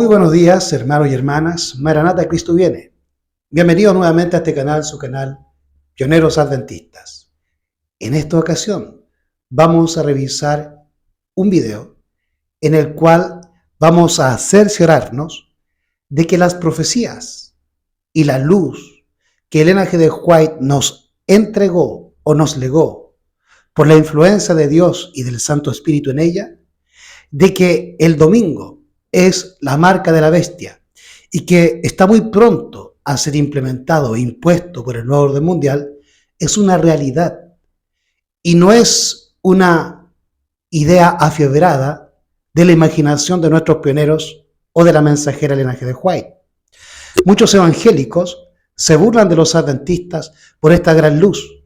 buenos días, hermanos y hermanas. Maranata, Cristo viene. Bienvenidos nuevamente a este canal, su canal Pioneros Adventistas. En esta ocasión vamos a revisar un video en el cual vamos a cerciorarnos de que las profecías y la luz que Ellen G. de White nos entregó o nos legó por la influencia de Dios y del Santo Espíritu en ella, de que el domingo es la marca de la bestia y que está muy pronto a ser implementado e impuesto por el nuevo orden mundial, es una realidad y no es una idea afiebrada de la imaginación de nuestros pioneros o de la mensajera Ellen G. de White. Muchos evangélicos se burlan de los adventistas por esta gran luz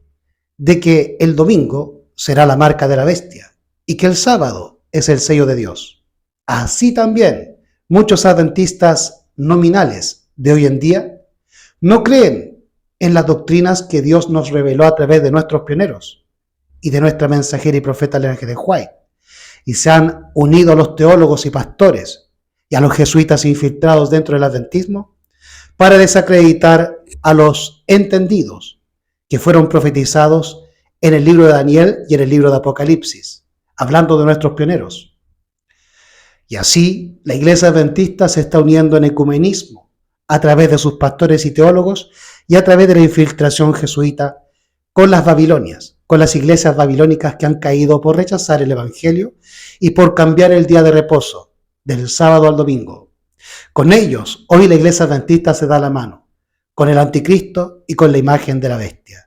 de que el domingo será la marca de la bestia y que el sábado es el sello de Dios. Así también, muchos adventistas nominales de hoy en día no creen en las doctrinas que Dios nos reveló a través de nuestros pioneros y de nuestra mensajera y profeta Ellen G. de White, y se han unido a los teólogos y pastores y a los jesuitas infiltrados dentro del adventismo para desacreditar a los entendidos que fueron profetizados en el libro de Daniel y en el libro de Apocalipsis, hablando de nuestros pioneros. Y así, la Iglesia Adventista se está uniendo en ecumenismo a través de sus pastores y teólogos y a través de la infiltración jesuita con las Babilonias, con las iglesias babilónicas que han caído por rechazar el Evangelio y por cambiar el día de reposo del sábado al domingo. Con ellos, hoy la Iglesia Adventista se da la mano, con el anticristo y con la imagen de la bestia.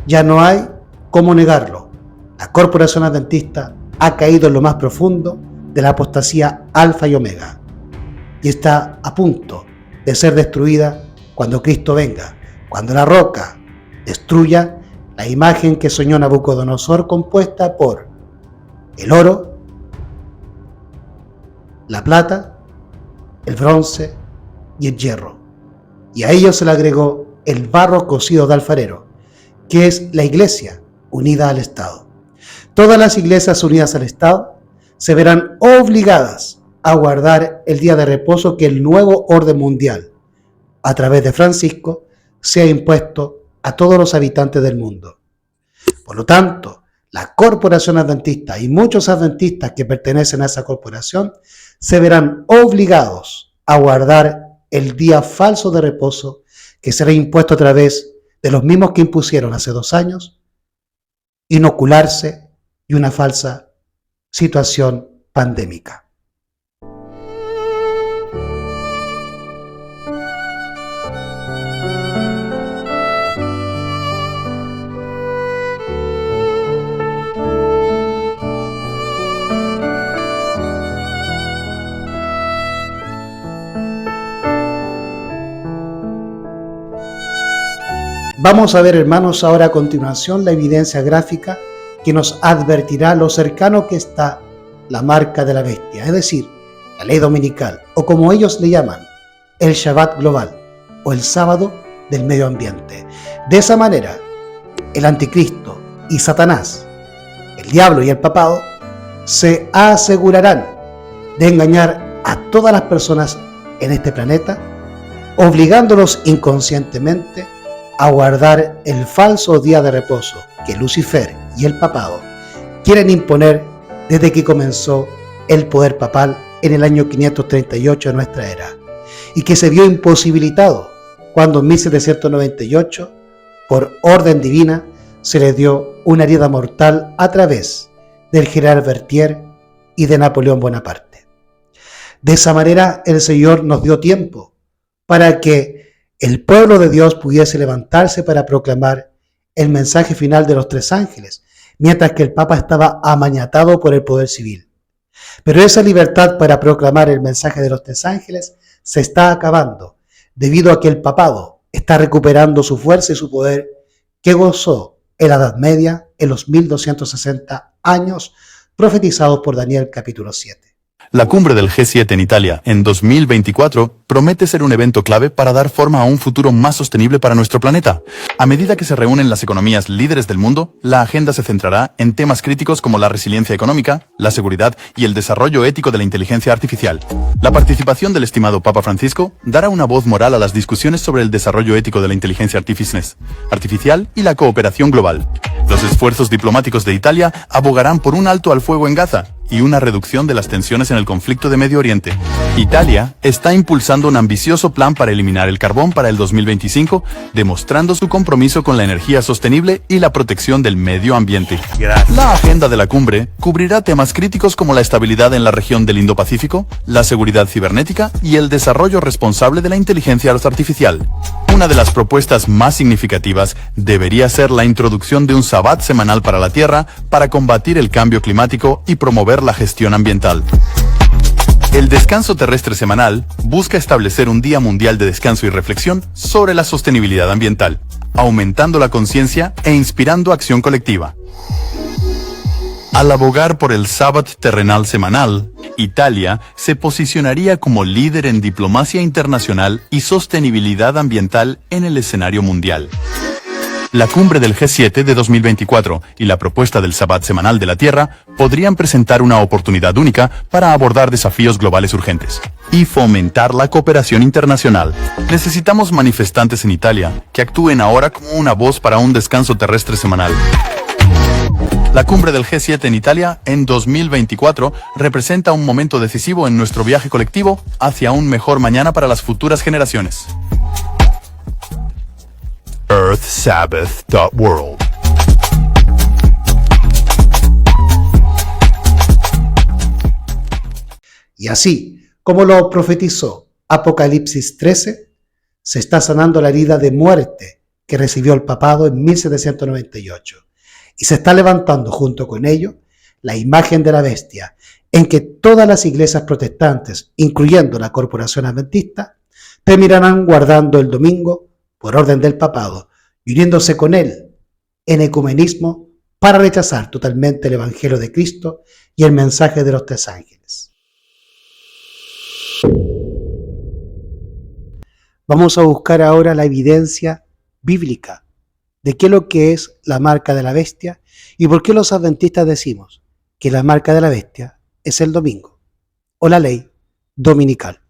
Ya no hay cómo negarlo. La corporación adventista ha caído en lo más profundo de la apostasía alfa y omega y está a punto de ser destruida cuando Cristo venga, cuando la roca destruya la imagen que soñó Nabucodonosor, compuesta por el oro, la plata, el bronce y el hierro. Y a ello se le agregó el barro cocido de alfarero, que es la iglesia unida al Estado. Todas las iglesias unidas al Estado se verán obligadas a guardar el día de reposo que el nuevo orden mundial, a través de Francisco, se ha impuesto a todos los habitantes del mundo. Por lo tanto, la corporación adventista y muchos adventistas que pertenecen a esa corporación se verán obligados a guardar el día falso de reposo que será impuesto a través de los mismos que impusieron hace 2 años inocularse y una falsa situación pandémica. Vamos a ver, hermanos, ahora a continuación la evidencia gráfica que nos advertirá lo cercano que está la marca de la bestia, es decir, la ley dominical, o como ellos le llaman, el Shabbat global, o el sábado del medio ambiente. De esa manera, el anticristo y Satanás, el diablo y el papado, se asegurarán de engañar a todas las personas en este planeta, obligándolos inconscientemente a guardar el falso día de reposo que Lucifer y el papado quieren imponer desde que comenzó el poder papal en el año 538 de nuestra era, y que se vio imposibilitado cuando en 1798, por orden divina, se le dio una herida mortal a través del general Berthier y de Napoleón Bonaparte. De esa manera el Señor nos dio tiempo para que el pueblo de Dios pudiese levantarse para proclamar el mensaje final de los tres ángeles, mientras que el Papa estaba amañatado por el poder civil. Pero esa libertad para proclamar el mensaje de los tres ángeles se está acabando, debido a que el papado está recuperando su fuerza y su poder que gozó en la Edad Media en los 1260 años profetizados por Daniel capítulo 7. La cumbre del G7 en Italia en 2024 promete ser un evento clave para dar forma a un futuro más sostenible para nuestro planeta. A medida que se reúnen las economías líderes del mundo, la agenda se centrará en temas críticos como la resiliencia económica, la seguridad y el desarrollo ético de la inteligencia artificial. La participación del estimado Papa Francisco dará una voz moral a las discusiones sobre el desarrollo ético de la inteligencia artificial y la cooperación global. Los esfuerzos diplomáticos de Italia abogarán por un alto al fuego en Gaza y una reducción de las tensiones en el conflicto de Medio Oriente. Italia está impulsando un ambicioso plan para eliminar el carbón para el 2025, demostrando su compromiso con la energía sostenible y la protección del medio ambiente. La agenda de la cumbre cubrirá temas críticos como la estabilidad en la región del Indo-Pacífico, la seguridad cibernética y el desarrollo responsable de la inteligencia artificial. Una de las propuestas más significativas debería ser la introducción de un sabbat semanal para la Tierra para combatir el cambio climático y promover la gestión ambiental. El descanso terrestre semanal busca establecer un día mundial de descanso y reflexión sobre la sostenibilidad ambiental, aumentando la conciencia e inspirando acción colectiva. Al abogar por el sabbat terrenal semanal, Italia se posicionaría como líder en diplomacia internacional y sostenibilidad ambiental en el escenario mundial. La cumbre del G7 de 2024 y la propuesta del sabbat semanal de la Tierra podrían presentar una oportunidad única para abordar desafíos globales urgentes y fomentar la cooperación internacional. Necesitamos manifestantes en Italia que actúen ahora como una voz para un descanso terrestre semanal. La cumbre del G7 en Italia en 2024 representa un momento decisivo en nuestro viaje colectivo hacia un mejor mañana para las futuras generaciones. earthsabbath.world. Y así, como lo profetizó Apocalipsis 13, se está sanando la herida de muerte que recibió el papado en 1798, y se está levantando junto con ello la imagen de la bestia, en que todas las iglesias protestantes, incluyendo la Corporación Adventista, terminarán guardando el domingo por orden del papado y uniéndose con él en ecumenismo para rechazar totalmente el Evangelio de Cristo y el mensaje de los tres ángeles. Vamos a buscar ahora la evidencia bíblica de qué es lo que es la marca de la bestia y por qué los adventistas decimos que la marca de la bestia es el domingo o la ley dominical.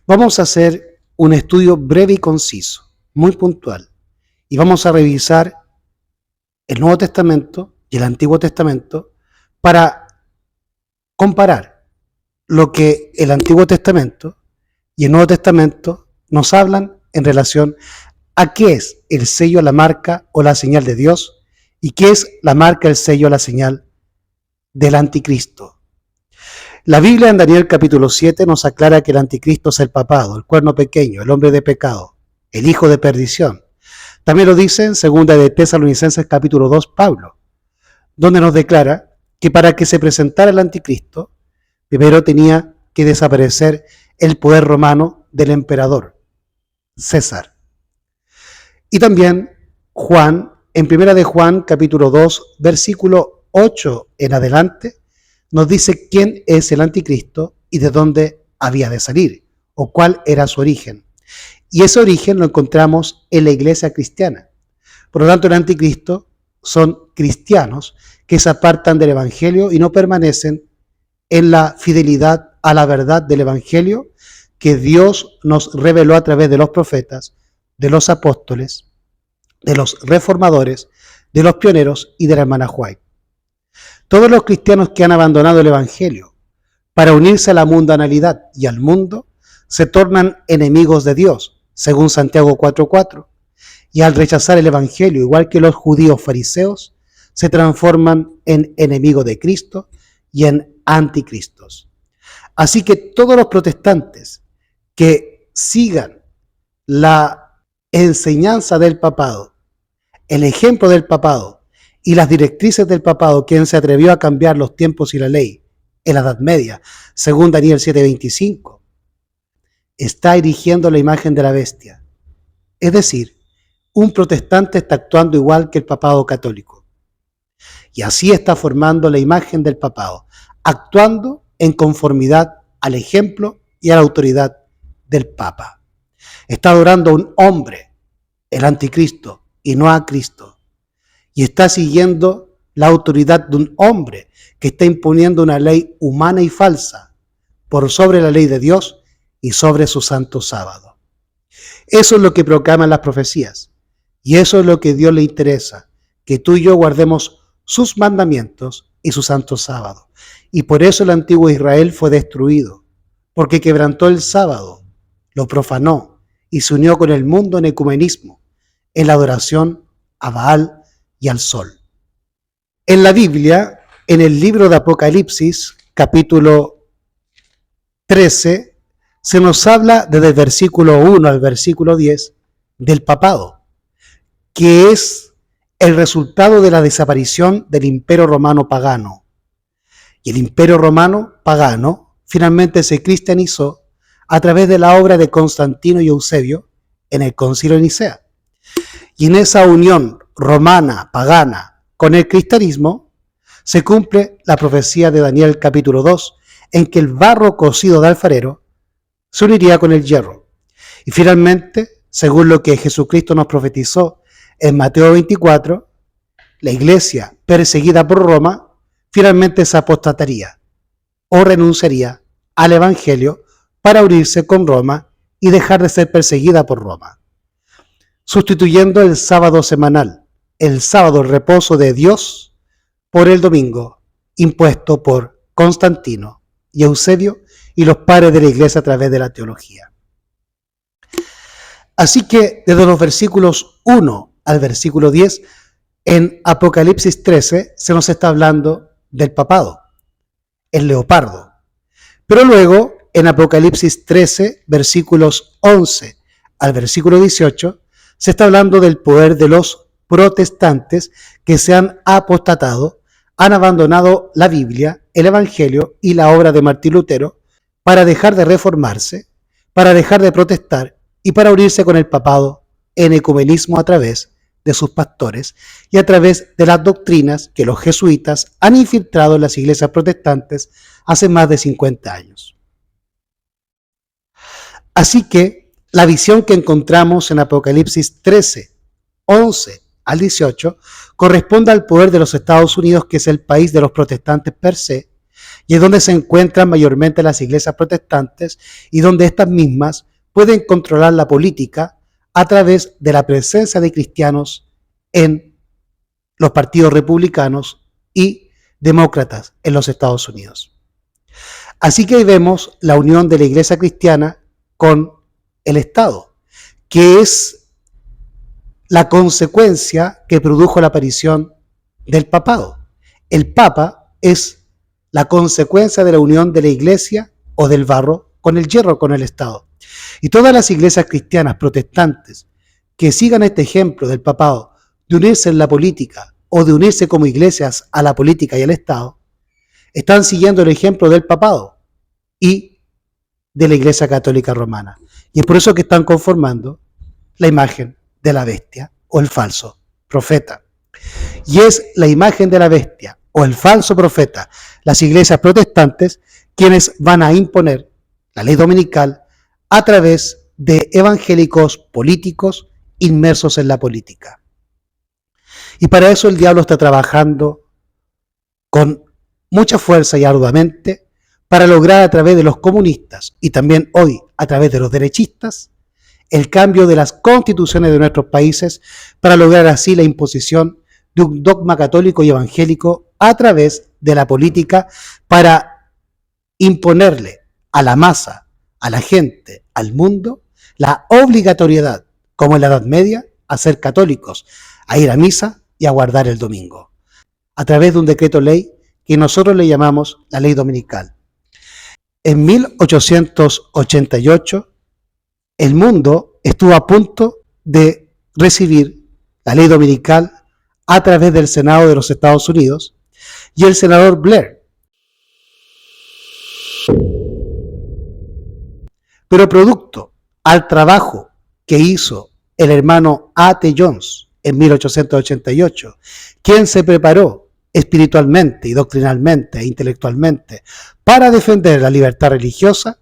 Vamos a hacer un estudio breve y conciso, muy puntual, y vamos a revisar el Nuevo Testamento y el Antiguo Testamento para comparar lo que el Antiguo Testamento y el Nuevo Testamento nos hablan en relación a qué es el sello, la marca o la señal de Dios y qué es la marca, el sello, la señal del anticristo. La Biblia en Daniel capítulo 7 nos aclara que el anticristo es el papado, el cuerno pequeño, el hombre de pecado, el hijo de perdición. También lo dice en 2 de Tesalonicenses capítulo 2 Pablo, donde nos declara que para que se presentara el anticristo, primero tenía que desaparecer el poder romano del emperador César. Y también Juan, en 1 de Juan capítulo 2 versículo 8 en adelante, nos dice quién es el anticristo y de dónde había de salir, o cuál era su origen. Y ese origen lo encontramos en la iglesia cristiana. Por lo tanto, el anticristo son cristianos que se apartan del Evangelio y no permanecen en la fidelidad a la verdad del Evangelio que Dios nos reveló a través de los profetas, de los apóstoles, de los reformadores, de los pioneros y de la hermana White. Todos los cristianos que han abandonado el Evangelio para unirse a la mundanalidad y al mundo se tornan enemigos de Dios, según Santiago 4:4, y al rechazar el Evangelio, igual que los judíos fariseos, se transforman en enemigos de Cristo y en anticristos. Así que todos los protestantes que sigan la enseñanza del papado, el ejemplo del papado y las directrices del papado, quien se atrevió a cambiar los tiempos y la ley en la Edad Media, según Daniel 7:25, está erigiendo la imagen de la bestia. Es decir, un protestante está actuando igual que el papado católico. Y así está formando la imagen del papado, actuando en conformidad al ejemplo y a la autoridad del Papa. Está adorando a un hombre, el anticristo, y no a Cristo. Y está siguiendo la autoridad de un hombre que está imponiendo una ley humana y falsa por sobre la ley de Dios y sobre su santo sábado. Eso es lo que proclaman las profecías. Y eso es lo que a Dios le interesa, que tú y yo guardemos sus mandamientos y su santo sábado. Y por eso el antiguo Israel fue destruido, porque quebrantó el sábado, lo profanó y se unió con el mundo en ecumenismo, en la adoración a Baal y al sol. En la Biblia, en el libro de Apocalipsis, capítulo 13, se nos habla desde el versículo 1 al versículo 10 del papado, que es el resultado de la desaparición del Imperio Romano pagano. Y el Imperio Romano pagano finalmente se cristianizó a través de la obra de Constantino y Eusebio en el Concilio de Nicea. Y en esa unión romana, pagana, con el cristianismo, se cumple la profecía de Daniel capítulo 2, en que el barro cocido de alfarero se uniría con el hierro. Y finalmente, según lo que Jesucristo nos profetizó en Mateo 24, la iglesia perseguida por Roma finalmente se apostataría o renunciaría al Evangelio para unirse con Roma y dejar de ser perseguida por Roma, sustituyendo el sábado semanal, el sábado el reposo de Dios, por el domingo impuesto por Constantino y Eusebio y los padres de la iglesia a través de la teología. Así que desde los versículos 1 al versículo 10, en Apocalipsis 13 se nos está hablando del papado, el leopardo. Pero luego, en Apocalipsis 13, versículos 11 al versículo 18, se está hablando del poder de los protestantes que se han apostatado, han abandonado la Biblia, el Evangelio y la obra de Martín Lutero para dejar de reformarse, para dejar de protestar y para unirse con el papado en ecumenismo a través de sus pastores y a través de las doctrinas que los jesuitas han infiltrado en las iglesias protestantes hace más de 50 años. Así que la visión que encontramos en Apocalipsis 13, 11 al 18 corresponde al poder de los Estados Unidos, que es el país de los protestantes per se, y es donde se encuentran mayormente las iglesias protestantes y donde estas mismas pueden controlar la política a través de la presencia de cristianos en los partidos republicanos y demócratas en los Estados Unidos. Así que ahí vemos la unión de la iglesia cristiana con el Estado, que es la consecuencia que produjo la aparición del papado. El Papa es la consecuencia de la unión de la iglesia o del barro con el hierro, con el Estado. Y todas las iglesias cristianas protestantes que sigan este ejemplo del papado de unirse en la política o de unirse como iglesias a la política y al Estado, están siguiendo el ejemplo del papado y de la Iglesia Católica Romana. Y es por eso que están conformando la imagen de la bestia o el falso profeta. Y es la imagen de la bestia o el falso profeta, las iglesias protestantes, quienes van a imponer la ley dominical a través de evangélicos políticos inmersos en la política. Y para eso el diablo está trabajando con mucha fuerza y arduamente para lograr a través de los comunistas y también hoy a través de los derechistas el cambio de las constituciones de nuestros países para lograr así la imposición de un dogma católico y evangélico a través de la política para imponerle a la masa, a la gente, al mundo, la obligatoriedad, como en la Edad Media, a ser católicos, a ir a misa y a guardar el domingo, a través de un decreto ley que nosotros le llamamos la ley dominical. En 1888, el mundo estuvo a punto de recibir la ley dominical a través del Senado de los Estados Unidos y el senador Blair. Pero producto al trabajo que hizo el hermano A.T. Jones en 1888, quien se preparó espiritualmente y doctrinalmente e intelectualmente para defender la libertad religiosa,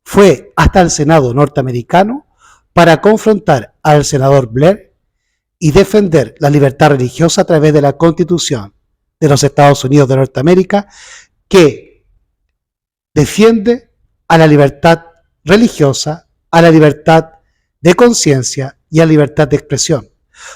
fue hasta el Senado norteamericano para confrontar al senador Blair y defender la libertad religiosa a través de la Constitución de los Estados Unidos de Norteamérica, que defiende a la libertad religiosa, a la libertad de conciencia y a la libertad de expresión,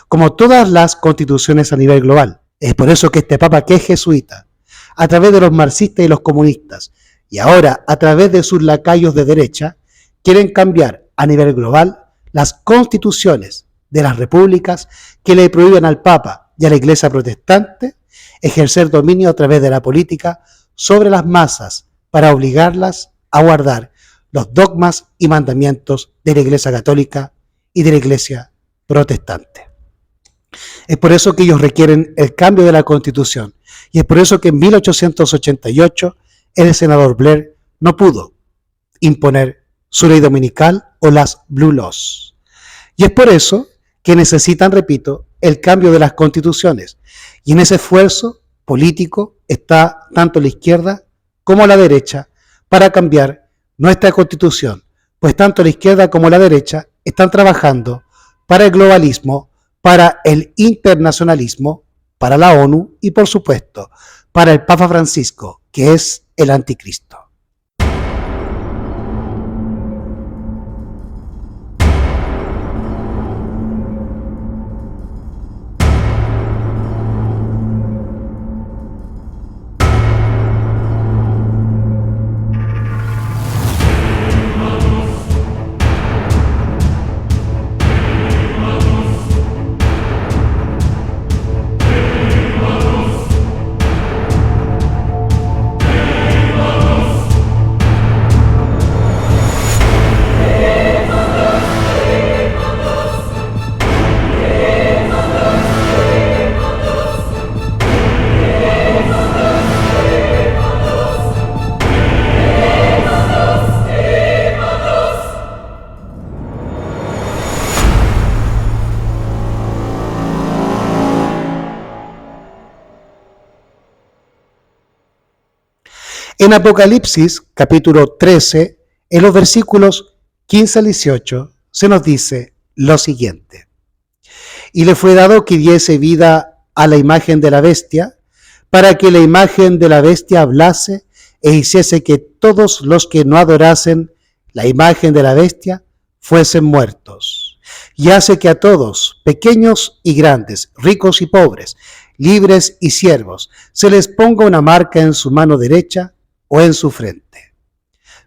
como todas las constituciones a nivel global. Es por eso que este Papa, que es jesuita, a través de los marxistas y los comunistas, y ahora a través de sus lacayos de derecha, quieren cambiar a nivel global las constituciones de las repúblicas que le prohíben al Papa y a la Iglesia protestante ejercer dominio a través de la política sobre las masas para obligarlas a guardar los dogmas y mandamientos de la Iglesia católica y de la Iglesia protestante. Es por eso que ellos requieren el cambio de la Constitución y es por eso que en 1888 el senador Blair no pudo imponer su ley dominical o las Blue Laws. Y es por eso que necesitan, repito, el cambio de las constituciones. Y en ese esfuerzo político está tanto la izquierda como la derecha para cambiar nuestra constitución, pues tanto la izquierda como la derecha están trabajando para el globalismo, para el internacionalismo, para la ONU y, por supuesto, para el Papa Francisco, que es el anticristo. En Apocalipsis, capítulo 13, en los versículos 15 al 18, se nos dice lo siguiente. Y le fue dado que diese vida a la imagen de la bestia, para que la imagen de la bestia hablase e hiciese que todos los que no adorasen la imagen de la bestia fuesen muertos. Y hace que a todos, pequeños y grandes, ricos y pobres, libres y siervos, se les ponga una marca en su mano derecha o en su frente.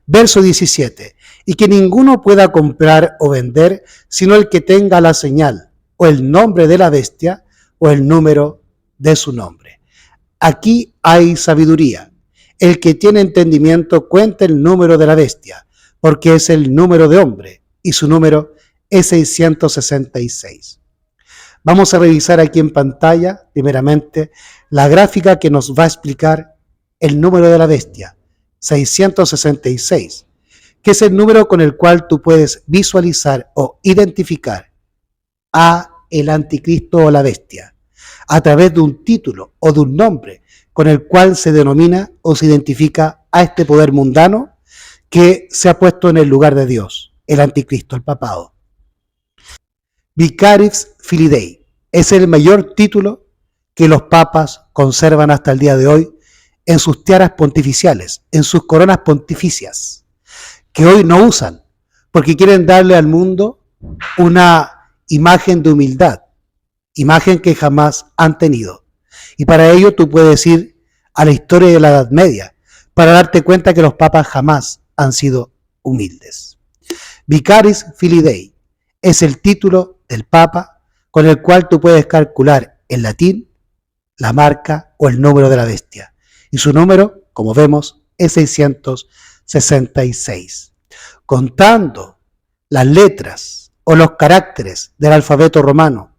Verso 17. Y que ninguno pueda comprar o vender, sino el que tenga la señal, o el nombre de la bestia, o el número de su nombre. Aquí hay sabiduría. El que tiene entendimiento cuenta el número de la bestia, porque es el número de hombre, y su número es 666. Vamos a revisar aquí en pantalla, primeramente, la gráfica que nos va a explicar el número de la bestia, 666, que es el número con el cual tú puedes visualizar o identificar a el anticristo o la bestia, a través de un título o de un nombre con el cual se denomina o se identifica a este poder mundano que se ha puesto en el lugar de Dios, el anticristo, el papado. Vicarius Filii Dei es el mayor título que los papas conservan hasta el día de hoy en sus tiaras pontificiales, en sus coronas pontificias, que hoy no usan, porque quieren darle al mundo una imagen de humildad, imagen que jamás han tenido. Y para ello tú puedes ir a la historia de la Edad Media, para darte cuenta que los papas jamás han sido humildes. Vicaris Filii Dei es el título del papa con el cual tú puedes calcular en latín la marca o el número de la bestia. Y su número, como vemos, es 666. Contando las letras o los caracteres del alfabeto romano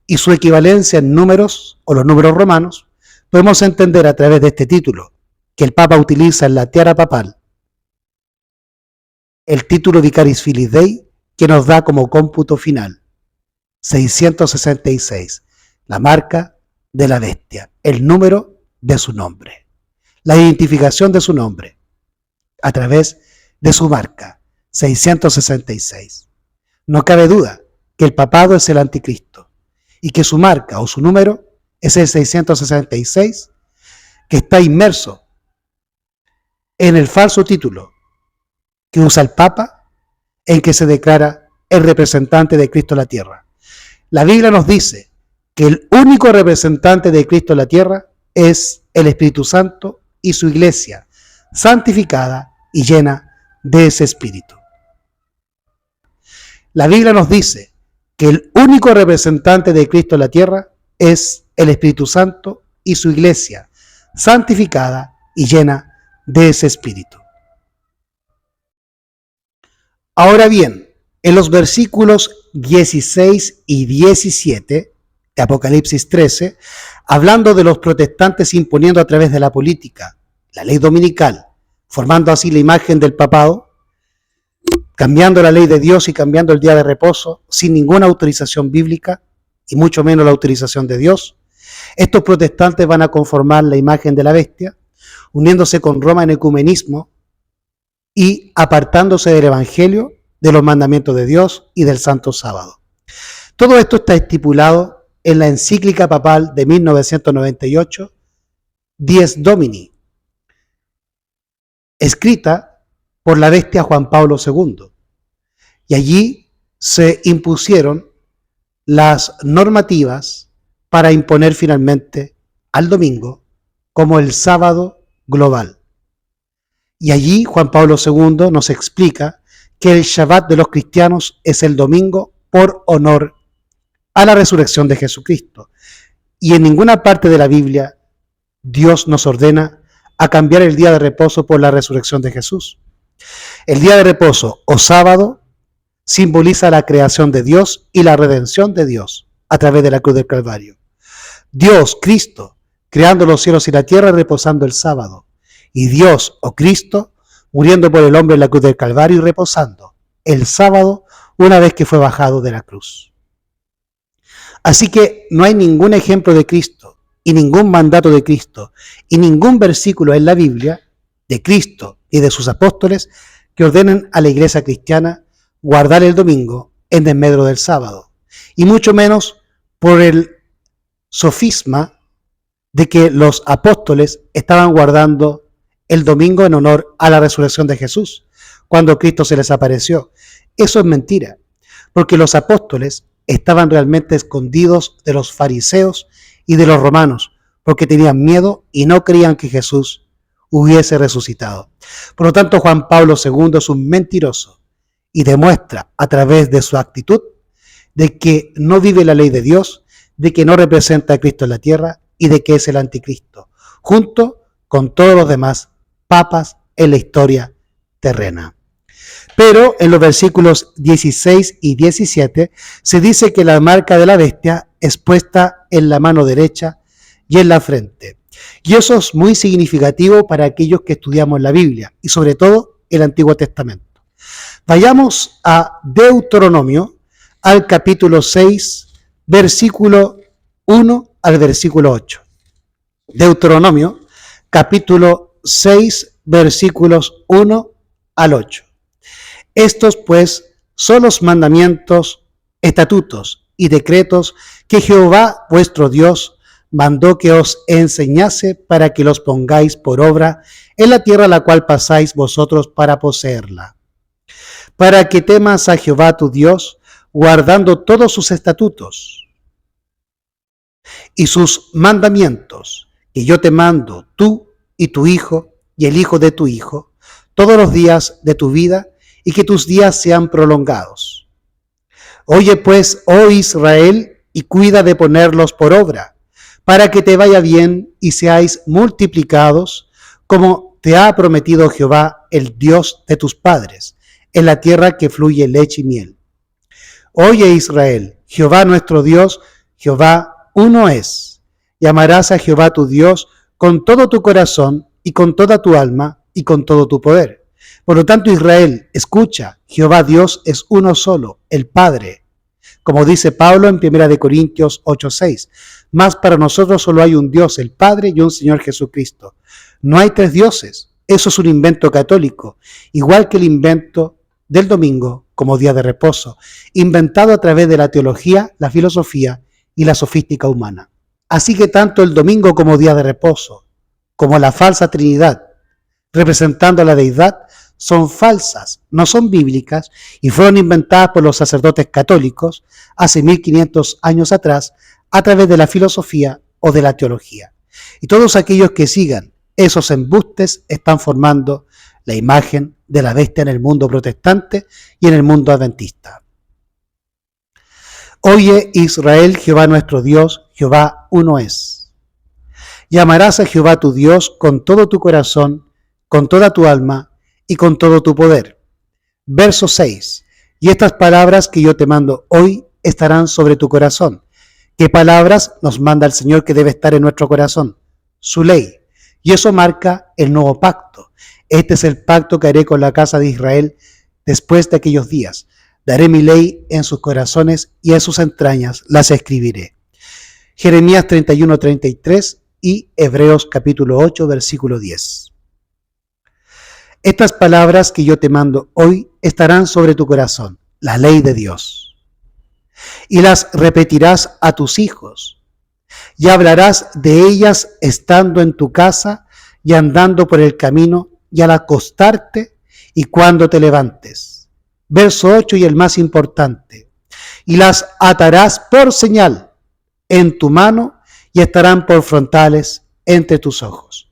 y su equivalencia en números o los números romanos, podemos entender a través de este título que el Papa utiliza en la tiara papal, el título Vicaris Filii Dei, que nos da como cómputo final 666, la marca de la bestia, el número de su nombre, la identificación de su nombre a través de su marca 666. No cabe duda que el papado es el anticristo y que su marca o su número es el 666, que está inmerso en el falso título que usa el Papa, en que se declara el representante de Cristo en la tierra. La Biblia nos dice que el único representante de Cristo en la tierra es el Espíritu Santo y su iglesia, santificada y llena de ese Espíritu. La Biblia nos dice que el único representante de Cristo en la tierra es el Espíritu Santo y su iglesia, santificada y llena de ese Espíritu. Ahora bien, en los versículos 16 y 17 de Apocalipsis 13, hablando de los protestantes imponiendo a través de la política la ley dominical, formando así la imagen del papado, cambiando la ley de Dios y cambiando el día de reposo sin ninguna autorización bíblica y mucho menos la autorización de Dios, estos protestantes van a conformar la imagen de la bestia, uniéndose con Roma en ecumenismo y apartándose del Evangelio, de los mandamientos de Dios y del Santo Sábado. Todo esto está estipulado en la encíclica papal de 1998, Dies Domini, escrita por la bestia Juan Pablo II. Y allí se impusieron las normativas para imponer finalmente al domingo como el sábado global. Y allí Juan Pablo II nos explica que el Shabbat de los cristianos es el domingo por honor a la resurrección de Jesucristo. Y en ninguna parte de la Biblia Dios nos ordena a cambiar el día de reposo por la resurrección de Jesús. El día de reposo o sábado simboliza la creación de Dios y la redención de Dios a través de la cruz del Calvario. Dios, Cristo, creando los cielos y la tierra, reposando el sábado. Y Dios o Cristo muriendo por el hombre en la cruz del Calvario y reposando el sábado una vez que fue bajado de la cruz. Así que no hay ningún ejemplo de Cristo y ningún mandato de Cristo y ningún versículo en la Biblia de Cristo y de sus apóstoles que ordenen a la iglesia cristiana guardar el domingo en desmedro del sábado, y mucho menos por el sofisma de que los apóstoles estaban guardando el domingo en honor a la resurrección de Jesús, cuando Cristo se les apareció. Eso es mentira, porque los apóstoles estaban realmente escondidos de los fariseos y de los romanos, porque tenían miedo y no creían que Jesús hubiese resucitado. Por lo tanto, Juan Pablo II es un mentiroso y demuestra a través de su actitud de que no vive la ley de Dios, de que no representa a Cristo en la tierra y de que es el anticristo, junto con todos los demás papas en la historia terrena. Pero en los versículos 16 y 17 se dice que la marca de la bestia es puesta en la mano derecha y en la frente. Y eso es muy significativo para aquellos que estudiamos la Biblia y sobre todo el Antiguo Testamento. Vayamos a Deuteronomio, al capítulo 6, versículo 1 al versículo 8. Deuteronomio, capítulo 6, versículos 1 al 8. Estos, pues, son los mandamientos, estatutos y decretos que Jehová vuestro Dios mandó que os enseñase para que los pongáis por obra en la tierra a la cual pasáis vosotros para poseerla, para que temas a Jehová tu Dios, guardando todos sus estatutos y sus mandamientos, que yo te mando, tú y tu hijo y el hijo de tu hijo, todos los días de tu vida, y que tus días sean prolongados. Oye pues, oh Israel, y cuida de ponerlos por obra, para que te vaya bien y seáis multiplicados, como te ha prometido Jehová, el Dios de tus padres, en la tierra que fluye leche y miel. Oye Israel, Jehová nuestro Dios, Jehová uno es. Y amarás a Jehová tu Dios con todo tu corazón y con toda tu alma y con todo tu poder. Por lo tanto, Israel, escucha, Jehová Dios es uno solo, el Padre. Como dice Pablo en 1 Corintios 8:6, mas para nosotros solo hay un Dios, el Padre, y un Señor Jesucristo. No hay tres dioses. Eso es un invento católico, igual que el invento del domingo como día de reposo, inventado a través de la teología, la filosofía y la sofística humana. Así que tanto el domingo como día de reposo, como la falsa Trinidad, representando a la deidad, son falsas, no son bíblicas y fueron inventadas por los sacerdotes católicos hace 1500 años atrás a través de la filosofía o de la teología. Y todos aquellos que sigan esos embustes están formando la imagen de la bestia en el mundo protestante y en el mundo adventista. Oye Israel, Jehová nuestro Dios, Jehová uno es. Y amarás a Jehová tu Dios con todo tu corazón, con toda tu alma y con todo tu poder. Verso 6. Y estas palabras que yo te mando hoy estarán sobre tu corazón. ¿Qué palabras nos manda el Señor que debe estar en nuestro corazón? Su ley. Y eso marca el nuevo pacto. Este es el pacto que haré con la casa de Israel después de aquellos días. Daré mi ley en sus corazones y en sus entrañas las escribiré. Jeremías 31:33 y Hebreos capítulo 8, versículo 10. Estas palabras que yo te mando hoy estarán sobre tu corazón, la ley de Dios. Y las repetirás a tus hijos, y hablarás de ellas estando en tu casa y andando por el camino y al acostarte y cuando te levantes. Verso 8 y el más importante. Y las atarás por señal en tu mano y estarán por frontales entre tus ojos.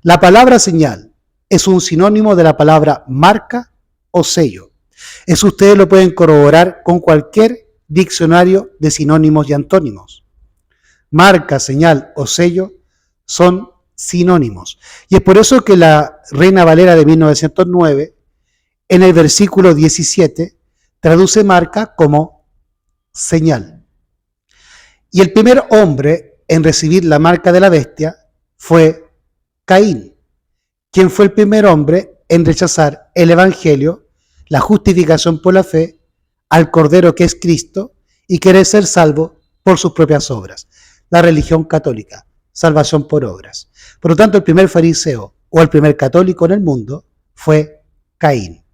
La palabra señal es un sinónimo de la palabra marca o sello. Eso ustedes lo pueden corroborar con cualquier diccionario de sinónimos y antónimos. Marca, señal o sello son sinónimos. Y es por eso que la Reina Valera de 1909, en el versículo 17, traduce marca como señal. Y el primer hombre en recibir la marca de la bestia fue Caín, quien fue el primer hombre en rechazar el Evangelio, la justificación por la fe, al Cordero que es Cristo y querer ser salvo por sus propias obras. La religión católica, salvación por obras. Por lo tanto, el primer fariseo o el primer católico en el mundo fue Caín.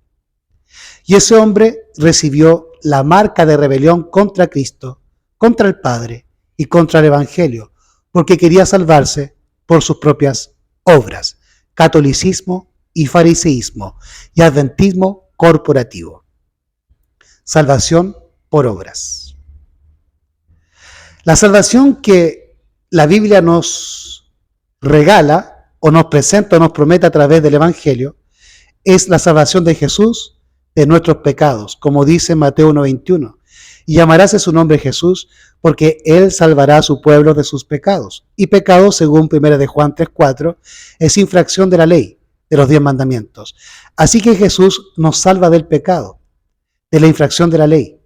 Y ese hombre recibió la marca de rebelión contra Cristo, contra el Padre y contra el Evangelio, porque quería salvarse por sus propias obras. Catolicismo y fariseísmo y adventismo corporativo. Salvación por obras. La salvación que la Biblia nos regala o nos presenta o nos promete a través del Evangelio es la salvación de Jesús de nuestros pecados, como dice Mateo 1:21. Y llamarás a su nombre Jesús, porque Él salvará a su pueblo de sus pecados. Y pecado, según 1 de Juan 3:4, es infracción de la ley, de los 10 mandamientos. Así que Jesús nos salva del pecado, de la infracción de la ley.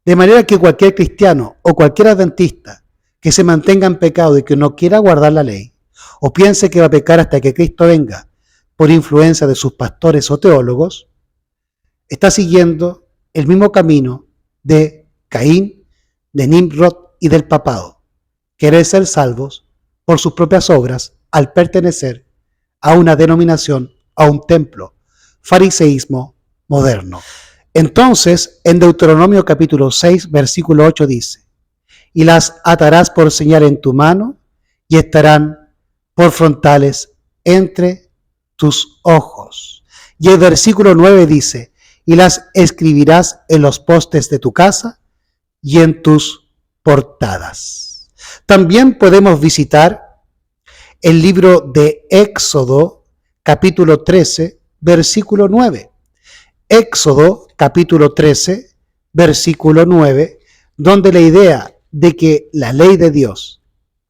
De manera que cualquier cristiano o cualquier adventista que se mantenga en pecado y que no quiera guardar la ley, o piense que va a pecar hasta que Cristo venga por influencia de sus pastores o teólogos, está siguiendo el mismo camino de Caín, de Nimrod y del papado, querer ser salvos por sus propias obras al pertenecer a una denominación, a un templo, fariseísmo moderno. Entonces, en Deuteronomio capítulo 6, versículo 8 dice, y las atarás por señal en tu mano y estarán por frontales entre tus ojos. Y el versículo 9 dice, y las escribirás en los postes de tu casa y en tus portadas. También podemos visitar el libro de Éxodo, capítulo 13, versículo 9. Éxodo, capítulo 13, versículo 9, donde la idea de que la ley de Dios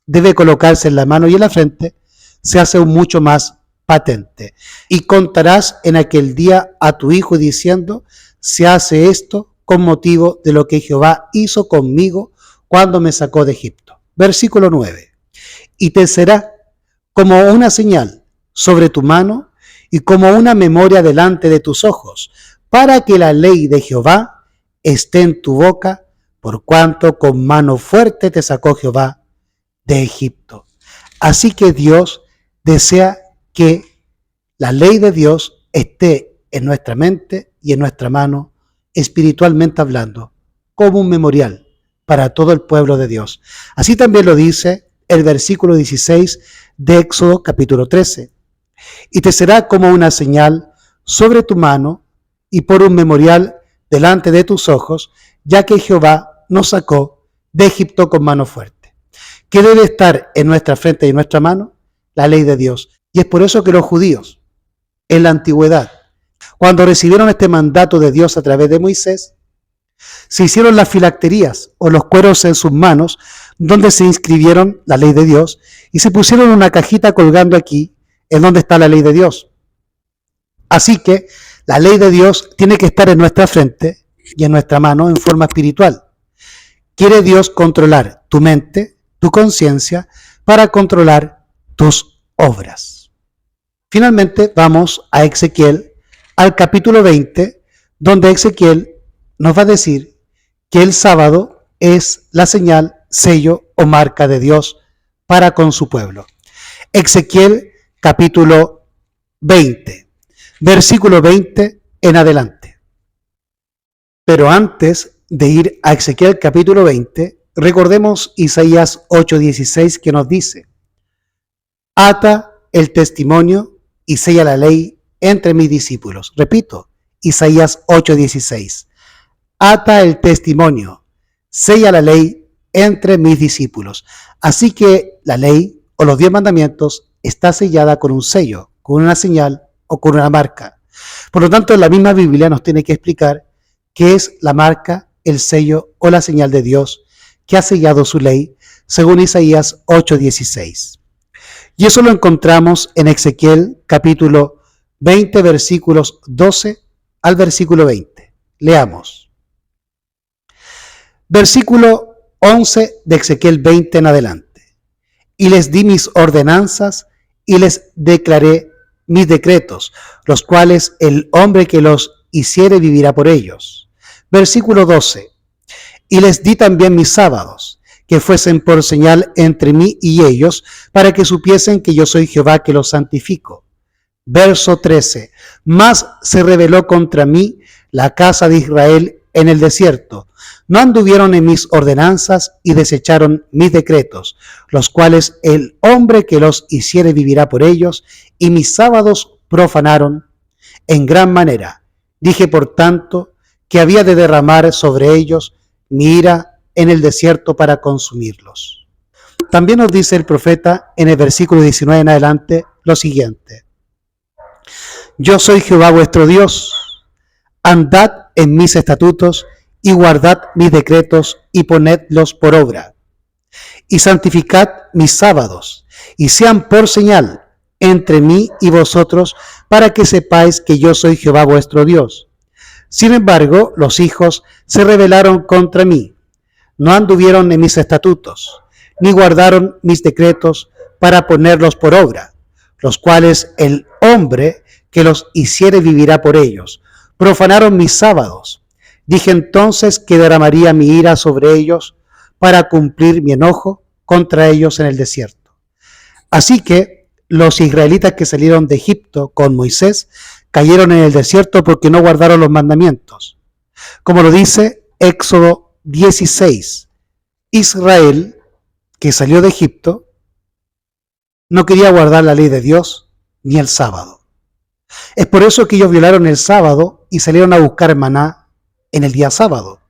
debe colocarse en la mano y en la frente se hace aún mucho más patente. Y contarás en aquel día a tu hijo diciendo, se hace esto con motivo de lo que Jehová hizo conmigo cuando me sacó de Egipto. Versículo 9. Y te será como una señal sobre tu mano y como una memoria delante de tus ojos, para que la ley de Jehová esté en tu boca, por cuanto con mano fuerte te sacó Jehová de Egipto. Así que Dios desea que la ley de Dios esté en nuestra mente y en nuestra mano, espiritualmente hablando, como un memorial para todo el pueblo de Dios. Así también lo dice el versículo 16 de Éxodo capítulo 13. Y te será como una señal sobre tu mano y por un memorial delante de tus ojos, ya que Jehová nos sacó de Egipto con mano fuerte. ¿Qué debe estar en nuestra frente y en nuestra mano? La ley de Dios. Y es por eso que los judíos, en la antigüedad, cuando recibieron este mandato de Dios a través de Moisés, se hicieron las filacterías o los cueros en sus manos, donde se inscribieron la ley de Dios y se pusieron una cajita colgando aquí, en donde está la ley de Dios. Así que la ley de Dios tiene que estar en nuestra frente y en nuestra mano en forma espiritual. Quiere Dios controlar tu mente, tu conciencia, para controlar tus obras. Finalmente vamos a Ezequiel, al capítulo 20, donde Ezequiel nos va a decir que el sábado es la señal, sello o marca de Dios para con su pueblo. Ezequiel capítulo 20, versículo 20 en adelante. Pero antes de ir a Ezequiel capítulo 20, recordemos Isaías 8:16 que nos dice, ata el testimonio y sella la ley entre mis discípulos. Repito, Isaías 8:16. Ata el testimonio, sella la ley entre mis discípulos. Así que la ley o los 10 mandamientos está sellada con un sello, con una señal o con una marca. Por lo tanto, la misma Biblia nos tiene que explicar qué es la marca, el sello o la señal de Dios que ha sellado su ley, según Isaías 8:16. Y eso lo encontramos en Ezequiel capítulo 20, versículos 12 al versículo 20. Leamos. Versículo 11 de Ezequiel 20 en adelante. Y les di mis ordenanzas y les declaré mis decretos, los cuales el hombre que los hiciere vivirá por ellos. Versículo 12. Y les di también mis sábados, que fuesen por señal entre mí y ellos, para que supiesen que yo soy Jehová que los santifico. Verso 13. Mas se rebeló contra mí la casa de Israel en el desierto. No anduvieron en mis ordenanzas y desecharon mis decretos, los cuales el hombre que los hiciere vivirá por ellos, y mis sábados profanaron en gran manera. Dije, por tanto, que había de derramar sobre ellos mi ira en el desierto para consumirlos. También nos dice el profeta en el versículo 19 en adelante lo siguiente. Yo soy Jehová vuestro Dios, andad en mis estatutos y guardad mis decretos y ponedlos por obra. Y santificad mis sábados, y sean por señal entre mí y vosotros, para que sepáis que yo soy Jehová vuestro Dios. Sin embargo, los hijos se rebelaron contra mí, no anduvieron en mis estatutos, ni guardaron mis decretos para ponerlos por obra, los cuales el hombre que los hiciere vivirá por ellos. Profanaron mis sábados. Dije entonces que derramaría mi ira sobre ellos para cumplir mi enojo contra ellos en el desierto. Así que los israelitas que salieron de Egipto con Moisés cayeron en el desierto porque no guardaron los mandamientos. Como lo dice Éxodo 16, Israel, que salió de Egipto, no quería guardar la ley de Dios ni el sábado. Es por eso que ellos violaron el sábado y salieron a buscar maná en el día sábado.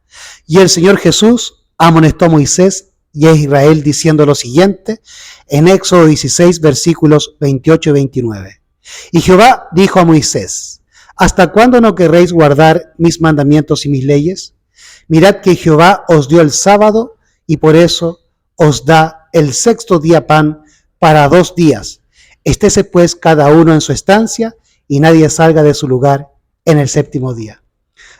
Y el Señor Jesús amonestó a Moisés y a Israel diciendo lo siguiente en Éxodo 16, versículos 28 y 29. Y Jehová dijo a Moisés: ¿hasta cuándo no querréis guardar mis mandamientos y mis leyes? Mirad que Jehová os dio el sábado y por eso os da el sexto día pan para 2 días. Estése pues cada uno en su estancia y nadie salga de su lugar en el séptimo día.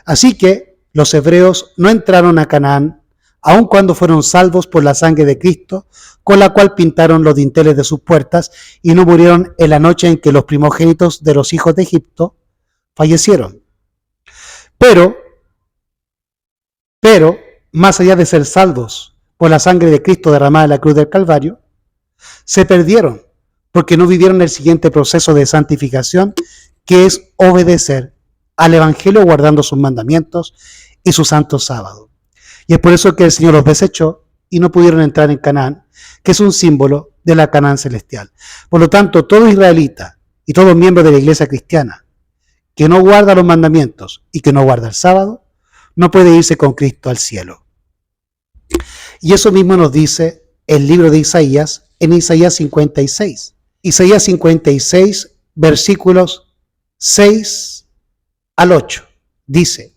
Así que los hebreos no entraron a Canaán, aun cuando fueron salvos por la sangre de Cristo, con la cual pintaron los dinteles de sus puertas, y no murieron en la noche en que los primogénitos de los hijos de Egipto fallecieron. Pero, más allá de ser salvos por la sangre de Cristo derramada en la cruz del Calvario, se perdieron porque no vivieron el siguiente proceso de santificación, que es obedecer al Evangelio guardando sus mandamientos y su santo sábado. Y es por eso que el Señor los desechó y no pudieron entrar en Canaán, que es un símbolo de la Canaán celestial. Por lo tanto, todo israelita y todo miembro de la iglesia cristiana que no guarda los mandamientos y que no guarda el sábado, no puede irse con Cristo al cielo. Y eso mismo nos dice el libro de Isaías en Isaías 56. Isaías 56, versículos 6 al 8. Dice: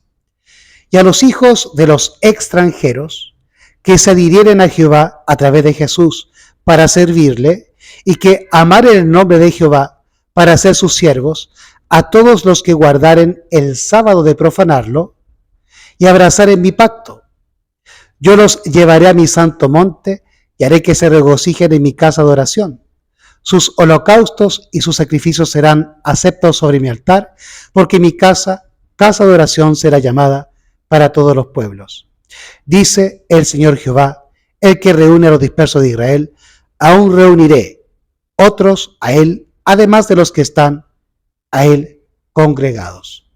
y a los hijos de los extranjeros que se adhirieren a Jehová a través de Jesús para servirle, y que amaren el nombre de Jehová para ser sus siervos, a todos los que guardaren el sábado de profanarlo y abrazaren mi pacto. Yo los llevaré a mi santo monte y haré que se regocijen en mi casa de oración. Sus holocaustos y sus sacrificios serán aceptos sobre mi altar, porque mi casa de oración será llamada para todos los pueblos. Dice el Señor Jehová, el que reúne a los dispersos de Israel, aún reuniré otros a él, además de los que están a él congregados.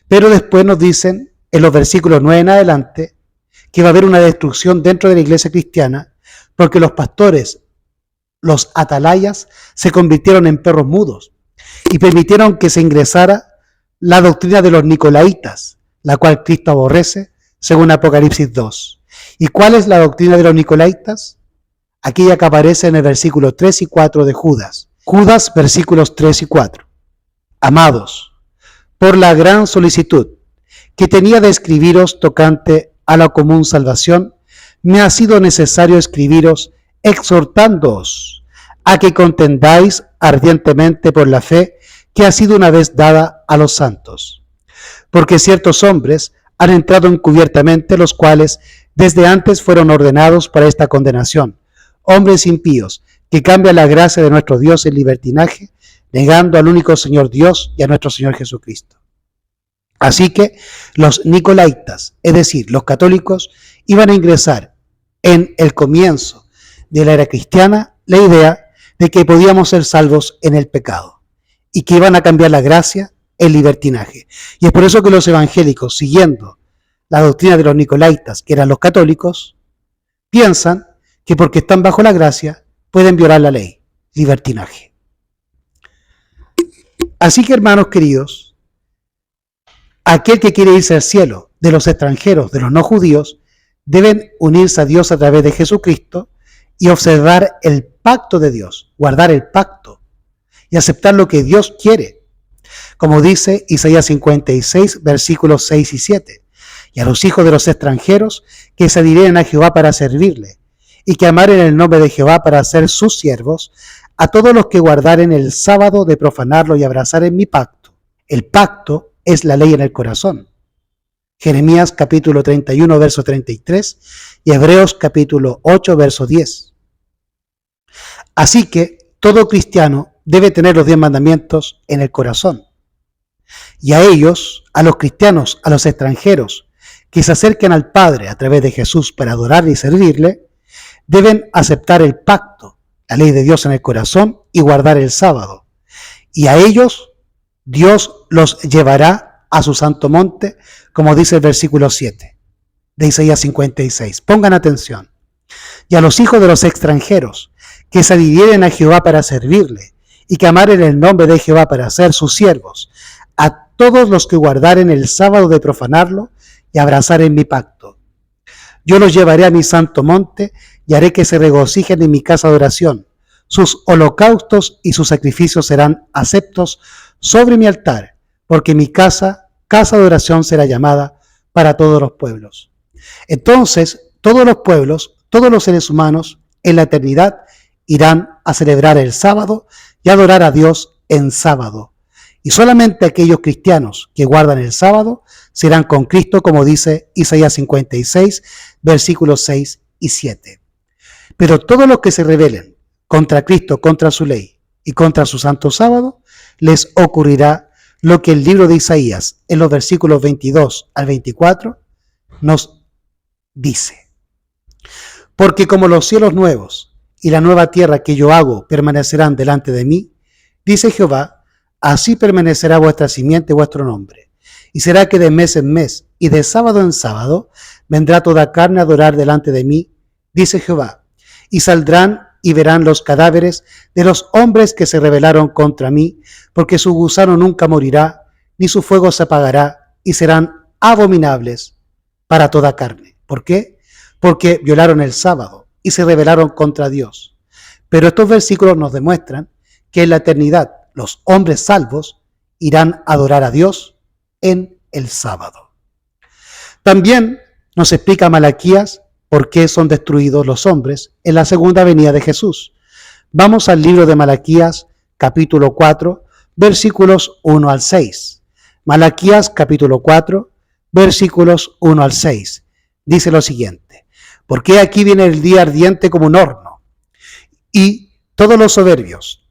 Pero después nos dicen, en los versículos 9 en adelante, que va a haber una destrucción dentro de la iglesia cristiana, porque los pastores, los atalayas, se convirtieron en perros mudos y permitieron que se ingresara la doctrina de los nicolaitas, la cual Cristo aborrece, según Apocalipsis 2. ¿Y cuál es la doctrina de los nicolaitas? Aquella que aparece en el versículo 3 y 4 de Judas. Judas, versículos 3 y 4. Amados, por la gran solicitud que tenía de escribiros tocante a la común salvación, me ha sido necesario escribiros exhortándoos a que contendáis ardientemente por la fe que ha sido una vez dada a los santos. Porque ciertos hombres han entrado encubiertamente, los cuales desde antes fueron ordenados para esta condenación, hombres impíos, que cambian la gracia de nuestro Dios en libertinaje, negando al único Señor Dios y a nuestro Señor Jesucristo. Así que los nicolaitas, es decir, los católicos, iban a ingresar en el comienzo de la era cristiana la idea de que podíamos ser salvos en el pecado y que iban a cambiar la gracia en libertinaje. Y es por eso que los evangélicos, siguiendo la doctrina de los nicolaitas, que eran los católicos, piensan que porque están bajo la gracia pueden violar la ley, libertinaje. Así que, hermanos queridos, aquel que quiere irse al cielo, de los extranjeros, de los no judíos, deben unirse a Dios a través de Jesucristo y observar el pacto de Dios, guardar el pacto y aceptar lo que Dios quiere. Como dice Isaías 56, versículos 6 y 7. Y a los hijos de los extranjeros que se adhieren a Jehová para servirle, y que amaren el nombre de Jehová para ser sus siervos, a todos los que guardaren el sábado de profanarlo y abrazaren mi pacto. El pacto es la ley en el corazón. Jeremías capítulo 31, verso 33 y Hebreos capítulo 8, verso 10. Así que todo cristiano debe tener los 10 mandamientos en el corazón. Y a ellos, a los cristianos, a los extranjeros, que se acerquen al Padre a través de Jesús para adorarle y servirle, deben aceptar el pacto, la ley de Dios en el corazón y guardar el sábado. Y a ellos, Dios los llevará a su santo monte, como dice el versículo 7 de Isaías 56. Pongan atención. Y a los hijos de los extranjeros que se adhirieren a Jehová para servirle, y que amaren el nombre de Jehová para ser sus siervos, a todos los que guardaren el sábado de profanarlo y abrazaren mi pacto. Yo los llevaré a mi santo monte y haré que se regocijen en mi casa de oración. Sus holocaustos y sus sacrificios serán aceptos sobre mi altar, porque mi casa de oración será llamada para todos los pueblos. Entonces, todos los pueblos, todos los seres humanos, en la eternidad, irán a celebrar el sábado y adorar a Dios en sábado. Y solamente aquellos cristianos que guardan el sábado serán con Cristo, como dice Isaías 56, versículos 6 y 7. Pero todos los que se rebelen contra Cristo, contra su ley y contra su santo sábado, les ocurrirá lo que el libro de Isaías, en los versículos 22 al 24, nos dice. Porque como los cielos nuevos y la nueva tierra que yo hago permanecerán delante de mí, dice Jehová, así permanecerá vuestra simiente y vuestro nombre. Y será que de mes en mes y de sábado en sábado vendrá toda carne a adorar delante de mí, dice Jehová. Y saldrán y verán los cadáveres de los hombres que se rebelaron contra mí, porque su gusano nunca morirá, ni su fuego se apagará, y serán abominables para toda carne. ¿Por qué? Porque violaron el sábado y se rebelaron contra Dios. Pero estos versículos nos demuestran que en la eternidad los hombres salvos irán a adorar a Dios en el sábado. También nos explica Malaquías por qué son destruidos los hombres en la segunda venida de Jesús. Vamos al libro de Malaquías, capítulo 4, versículos 1 al 6. Malaquías, capítulo 4, versículos 1 al 6. Dice lo siguiente: porque aquí viene el día ardiente como un horno, y todos los soberbios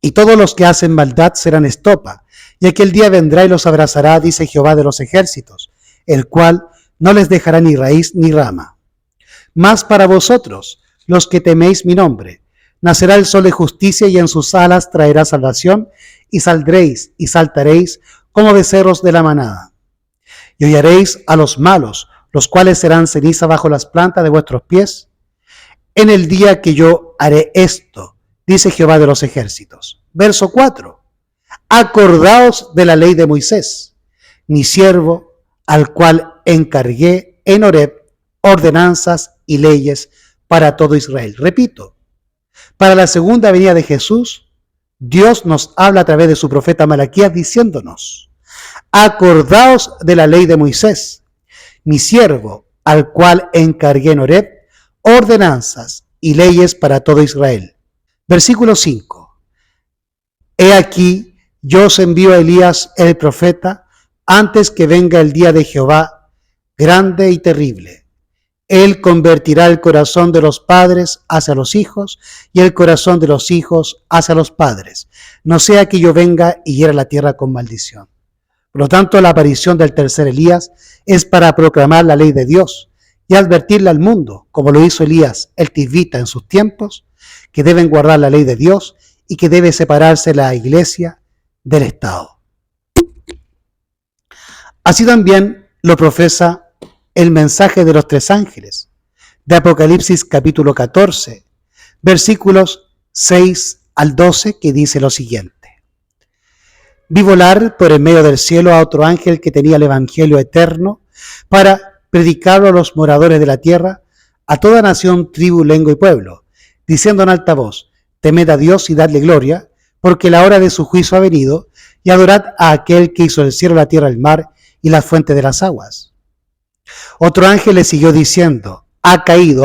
y todos los que hacen maldad serán estopa, y aquel día vendrá y los abrazará, dice Jehová de los ejércitos, el cual no les dejará ni raíz ni rama. Mas para vosotros, los que teméis mi nombre, nacerá el sol de justicia, y en sus alas traerá salvación, y saldréis y saltaréis como becerros de la manada. Y hollaréis a los malos, los cuales serán ceniza bajo las plantas de vuestros pies, en el día que yo haré esto, dice Jehová de los ejércitos. Verso 4. Acordaos de la ley de Moisés, mi siervo, al cual encargué en Horeb ordenanzas y leyes para todo Israel. Repito, para la segunda venida de Jesús, Dios nos habla a través de su profeta Malaquías diciéndonos: acordaos de la ley de Moisés, mi siervo, al cual encargué en Horeb ordenanzas y leyes para todo Israel. Versículo 5. He aquí, yo os envío a Elías el profeta antes que venga el día de Jehová, grande y terrible. Él convertirá el corazón de los padres hacia los hijos y el corazón de los hijos hacia los padres, no sea que yo venga y hiera la tierra con maldición. Por lo tanto, la aparición del tercer Elías es para proclamar la ley de Dios y advertirle al mundo, como lo hizo Elías el tisbita en sus tiempos, que deben guardar la ley de Dios y que debe separarse la iglesia del Estado. Así también lo profesa el mensaje de los tres ángeles de Apocalipsis capítulo 14, versículos 6 al 12, que dice lo siguiente: vi volar por el medio del cielo a otro ángel que tenía el evangelio eterno para predicarlo a los moradores de la tierra, a toda nación, tribu, lengua y pueblo, diciendo en alta voz: temed a Dios y dadle gloria, porque la hora de su juicio ha venido, y adorad a aquel que hizo el cielo, la tierra, el mar y la fuente de las aguas. Otro ángel le siguió diciendo: ha caído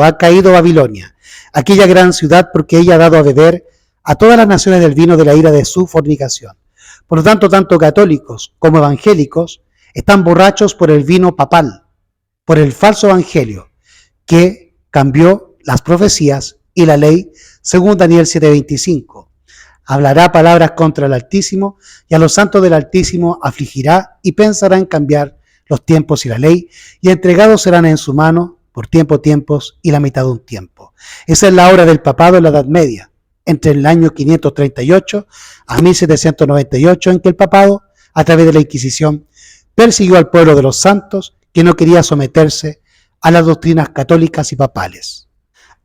Babilonia, aquella gran ciudad, porque ella ha dado a beber a todas las naciones del vino de la ira de su fornicación. Por lo tanto, tanto católicos como evangélicos están borrachos por el vino papal, por el falso evangelio, que cambió las profecías y la ley, según Daniel 7:25. Hablará palabras contra el Altísimo, y a los santos del Altísimo afligirá, y pensará en cambiar los tiempos y la ley, y entregados serán en su mano por tiempos y la mitad de un tiempo. Esa es la hora del papado en la Edad Media, entre el año 538 a 1798, en que el papado, a través de la Inquisición, persiguió al pueblo de los santos que no quería someterse a las doctrinas católicas y papales.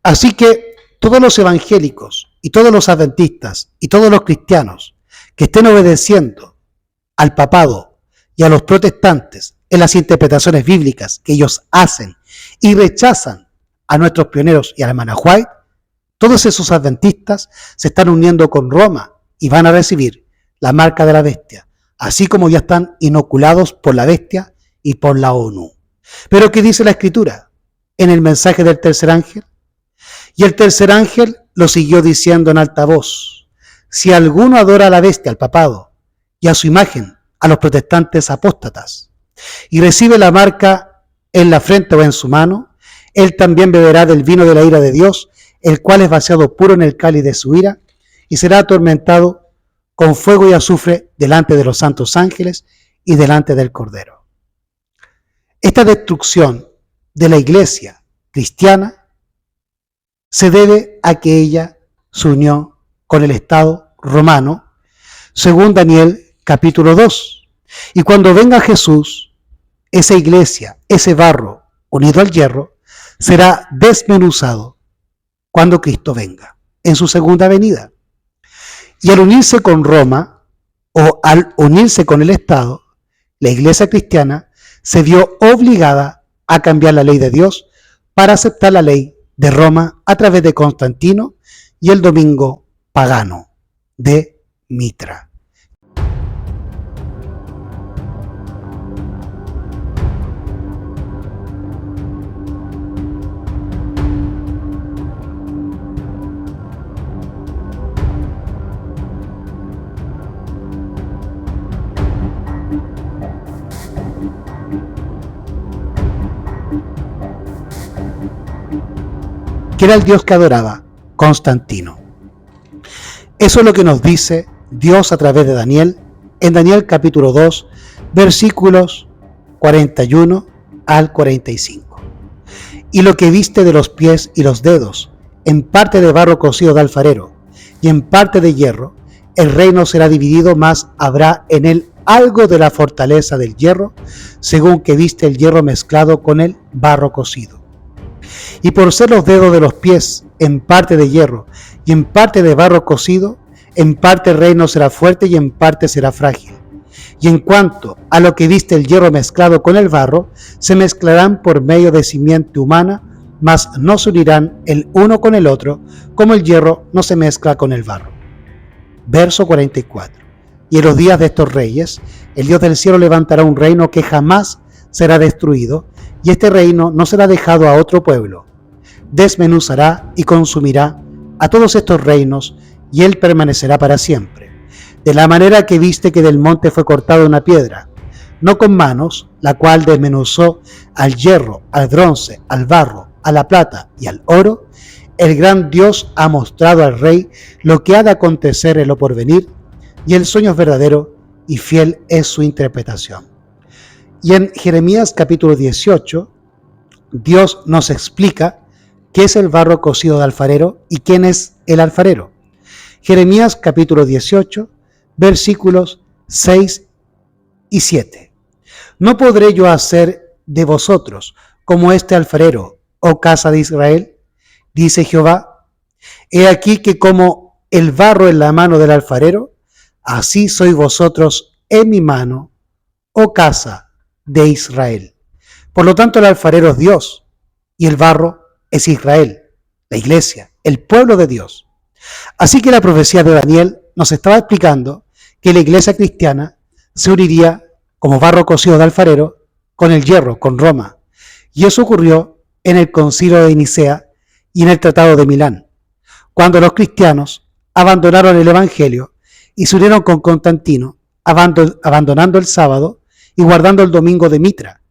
Así que Todos los evangélicos y todos los adventistas y todos los cristianos que estén obedeciendo al papado y a los protestantes en las interpretaciones bíblicas que ellos hacen y rechazan a nuestros pioneros y a la hermana White, todos esos adventistas se están uniendo con Roma y van a recibir la marca de la bestia, así como ya están inoculados por la bestia y por la ONU. Pero ¿qué dice la Escritura en el mensaje del tercer ángel? Y el tercer ángel lo siguió diciendo en alta voz: si alguno adora a la bestia, al papado, y a su imagen, a los protestantes apóstatas, y recibe la marca en la frente o en su mano, él también beberá del vino de la ira de Dios, el cual es vaciado puro en el cáliz de su ira, y será atormentado con fuego y azufre delante de los santos ángeles y delante del Cordero. Esta destrucción de la iglesia cristiana se debe a que ella se unió con el Estado romano, según Daniel capítulo 2. Y cuando venga Jesús, esa iglesia, ese barro unido al hierro, será desmenuzado cuando Cristo venga, en su segunda venida. Y al unirse con Roma, o al unirse con el Estado, la iglesia cristiana se vio obligada a cambiar la ley de Dios para aceptar la ley de Roma a través de Constantino y el domingo pagano de Mitra. Que era el Dios que adoraba Constantino. Eso es lo que nos dice Dios a través de Daniel, en Daniel capítulo 2, versículos 41 al 45. Y lo que viste de los pies y los dedos, en parte de barro cocido de alfarero, y en parte de hierro, el reino será dividido, mas habrá en él algo de la fortaleza del hierro, según que viste el hierro mezclado con el barro cocido. Y por ser los dedos de los pies en parte de hierro y en parte de barro cocido, en parte el reino será fuerte y en parte será frágil. Y en cuanto a lo que viste el hierro mezclado con el barro, se mezclarán por medio de simiente humana, mas no se unirán el uno con el otro, como el hierro no se mezcla con el barro. Verso 44. Y en los días de estos reyes, el Dios del cielo levantará un reino que jamás será destruido, y este reino no será dejado a otro pueblo. Desmenuzará y consumirá a todos estos reinos, y él permanecerá para siempre. De la manera que viste que del monte fue cortada una piedra, no con manos, la cual desmenuzó al hierro, al bronce, al barro, a la plata y al oro, el gran Dios ha mostrado al rey lo que ha de acontecer en lo porvenir, y el sueño es verdadero y fiel es su interpretación. Y en Jeremías capítulo 18, Dios nos explica qué es el barro cocido de alfarero y quién es el alfarero. Jeremías capítulo 18, versículos 6 y 7. ¿No podré yo hacer de vosotros como este alfarero, oh casa de Israel? Dice Jehová. He aquí que como el barro en la mano del alfarero, así sois vosotros en mi mano, oh casa de Israel. Por lo tanto, el alfarero es Dios y el barro es Israel, la iglesia, el pueblo de Dios. Así que la profecía de Daniel nos estaba explicando que la iglesia cristiana se uniría como barro cocido de alfarero con el hierro, con Roma. Y eso ocurrió en el concilio de Nicea y en el tratado de Milán, cuando los cristianos abandonaron el evangelio y se unieron con Constantino, abandonando el sábado y guardando el domingo de Mitra,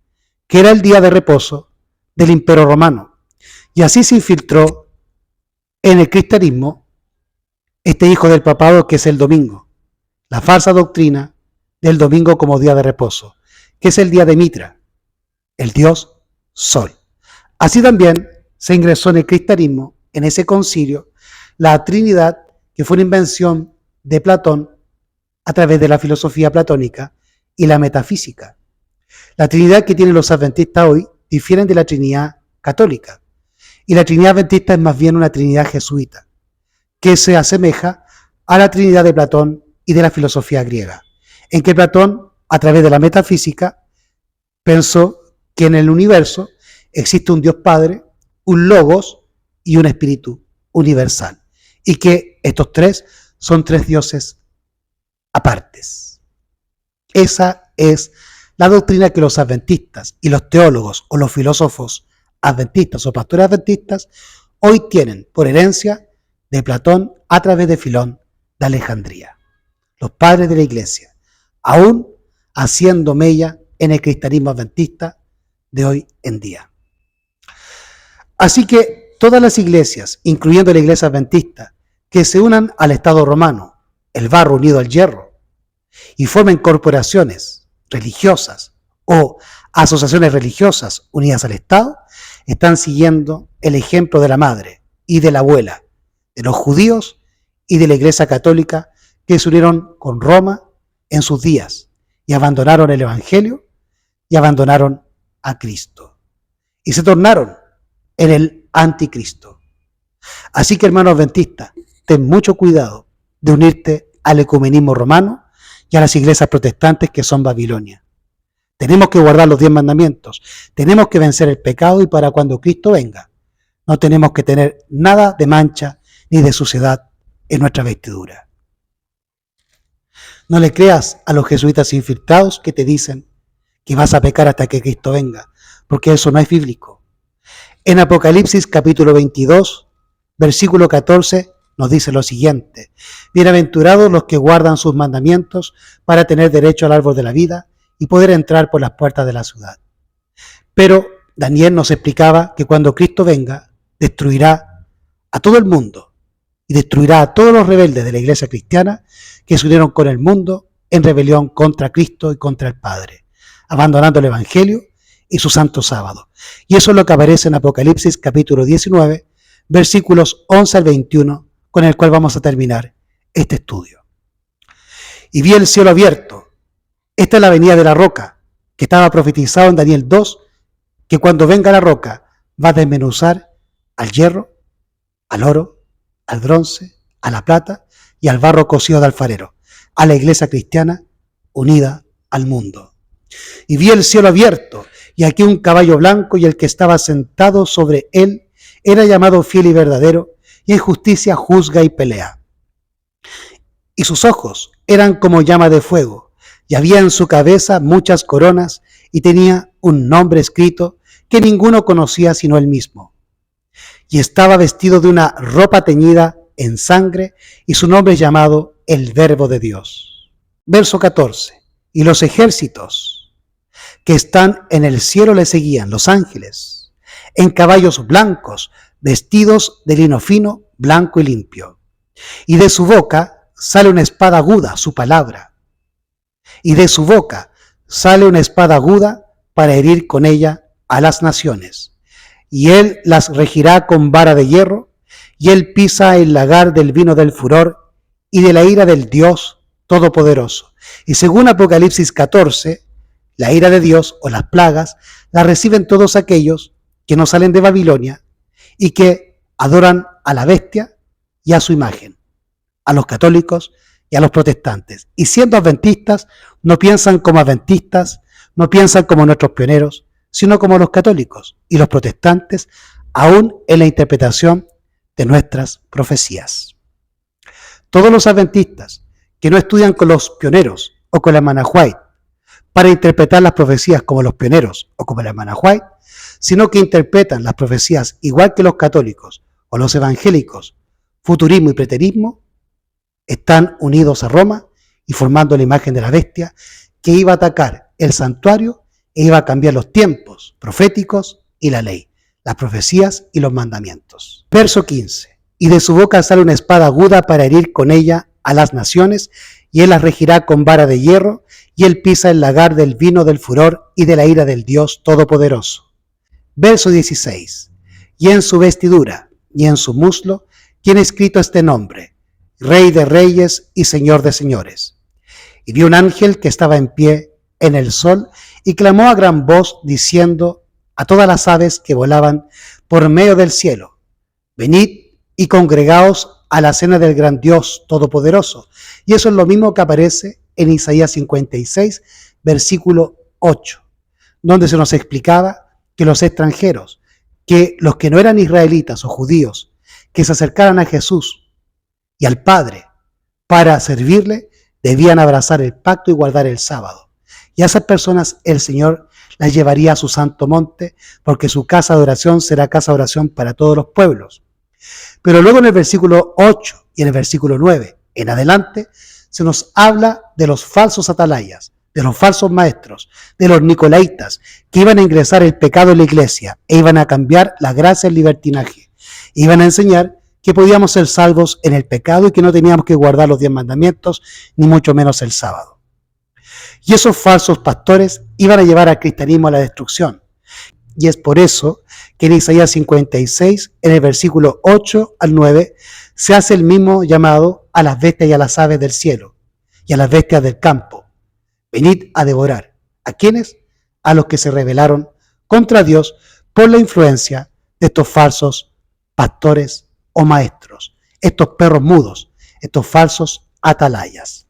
que era el día de reposo del Imperio Romano. Y así se infiltró en el cristianismo este hijo del papado que es el domingo, la falsa doctrina del domingo como día de reposo, que es el día de Mitra, el dios Sol. Así también se ingresó en el cristianismo, en ese concilio, la Trinidad, que fue una invención de Platón a través de la filosofía platónica y la metafísica. La Trinidad que tienen los adventistas hoy difieren de la Trinidad católica. Y la Trinidad adventista es más bien una Trinidad jesuita, que se asemeja a la Trinidad de Platón y de la filosofía griega, en que Platón, a través de la metafísica, pensó que en el universo existe un Dios Padre, un Logos y un Espíritu universal, y que estos tres son tres dioses apartes. Esa es la doctrina que los adventistas y los teólogos o los filósofos adventistas o pastores adventistas hoy tienen por herencia de Platón a través de Filón de Alejandría. Los padres de la iglesia, aún haciendo mella en el cristianismo adventista de hoy en día. Así que todas las iglesias, incluyendo la iglesia adventista, que se unan al Estado romano, el barro unido al hierro, y formen corporaciones religiosas o asociaciones religiosas unidas al Estado, están siguiendo el ejemplo de la madre y de la abuela, de los judíos y de la iglesia católica que se unieron con Roma en sus días y abandonaron el Evangelio y abandonaron a Cristo y se tornaron en el anticristo. Así que, hermano adventista, ten mucho cuidado de unirte al ecumenismo romano y a las iglesias protestantes que son Babilonia. Tenemos que guardar los 10 mandamientos, tenemos que vencer el pecado y para cuando Cristo venga no tenemos que tener nada de mancha ni de suciedad en nuestra vestidura. No le creas a los jesuitas infiltrados que te dicen que vas a pecar hasta que Cristo venga, porque eso no es bíblico. En Apocalipsis capítulo 22, versículo 14, nos dice lo siguiente: bienaventurados los que guardan sus mandamientos para tener derecho al árbol de la vida y poder entrar por las puertas de la ciudad. Pero Daniel nos explicaba que cuando Cristo venga, destruirá a todo el mundo y destruirá a todos los rebeldes de la iglesia cristiana que se unieron con el mundo en rebelión contra Cristo y contra el Padre, abandonando el Evangelio y su santo sábado. Y eso es lo que aparece en Apocalipsis capítulo 19, versículos 11 al 21, con el cual vamos a terminar este estudio. Y vi el cielo abierto. Esta es la venida de la roca, que estaba profetizado en Daniel 2, que cuando venga la roca va a desmenuzar al hierro, al oro, al bronce, a la plata y al barro cocido de alfarero, a la iglesia cristiana unida al mundo. Y vi el cielo abierto, y aquí un caballo blanco, y el que estaba sentado sobre él era llamado Fiel y Verdadero, y en justicia juzga y pelea. Y sus ojos eran como llama de fuego, y había en su cabeza muchas coronas, y tenía un nombre escrito que ninguno conocía sino él mismo. Y estaba vestido de una ropa teñida en sangre, y su nombre es llamado el Verbo de Dios. Verso 14. Y los ejércitos que están en el cielo le seguían, los ángeles, en caballos blancos, vestidos de lino fino, blanco y limpio. Y de su boca sale una espada aguda, su palabra. Y de su boca sale una espada aguda para herir con ella a las naciones. Y él las regirá con vara de hierro, y él pisa el lagar del vino del furor y de la ira del Dios Todopoderoso. Y según Apocalipsis 14, la ira de Dios o las plagas la reciben todos aquellos que no salen de Babilonia y que adoran a la bestia y a su imagen, a los católicos y a los protestantes. Y siendo adventistas, no piensan como adventistas, no piensan como nuestros pioneros, sino como los católicos y los protestantes, aún en la interpretación de nuestras profecías. Todos los adventistas que no estudian con los pioneros o con la hermana White para interpretar las profecías como los pioneros o como la hermana White, sino que interpretan las profecías igual que los católicos o los evangélicos, futurismo y preterismo, están unidos a Roma y formando la imagen de la bestia que iba a atacar el santuario e iba a cambiar los tiempos proféticos y la ley, las profecías y los mandamientos. Verso 15. Y de su boca sale una espada aguda para herir con ella a las naciones, y él las regirá con vara de hierro, y él pisa el lagar del vino del furor y de la ira del Dios Todopoderoso. Verso 16. Y en su vestidura y en su muslo tiene escrito este nombre: Rey de Reyes y Señor de Señores. Y vi un ángel que estaba en pie en el sol y clamó a gran voz diciendo a todas las aves que volaban por medio del cielo: venid y congregaos a la cena del gran Dios Todopoderoso. Y eso es lo mismo que aparece en Isaías 56, versículo 8, donde se nos explicaba que los extranjeros, que los que no eran israelitas o judíos, que se acercaran a Jesús y al Padre para servirle, debían abrazar el pacto y guardar el sábado. Y a esas personas el Señor las llevaría a su santo monte, porque su casa de oración será casa de oración para todos los pueblos. Pero luego en el versículo 8 y en el versículo 9 en adelante se nos habla de los falsos atalayas, de los falsos maestros, de los nicolaitas, que iban a ingresar el pecado en la iglesia e iban a cambiar la gracia en libertinaje. Iban a enseñar que podíamos ser salvos en el pecado y que no teníamos que guardar los 10 mandamientos, ni mucho menos el sábado. Y esos falsos pastores iban a llevar al cristianismo a la destrucción. Y es por eso que en Isaías 56, en el versículo 8 al 9, se hace el mismo llamado a las bestias y a las aves del cielo y a las bestias del campo. Venid a devorar. ¿A quiénes? A los que se rebelaron contra Dios por la influencia de estos falsos pastores o maestros, estos perros mudos, estos falsos atalayas.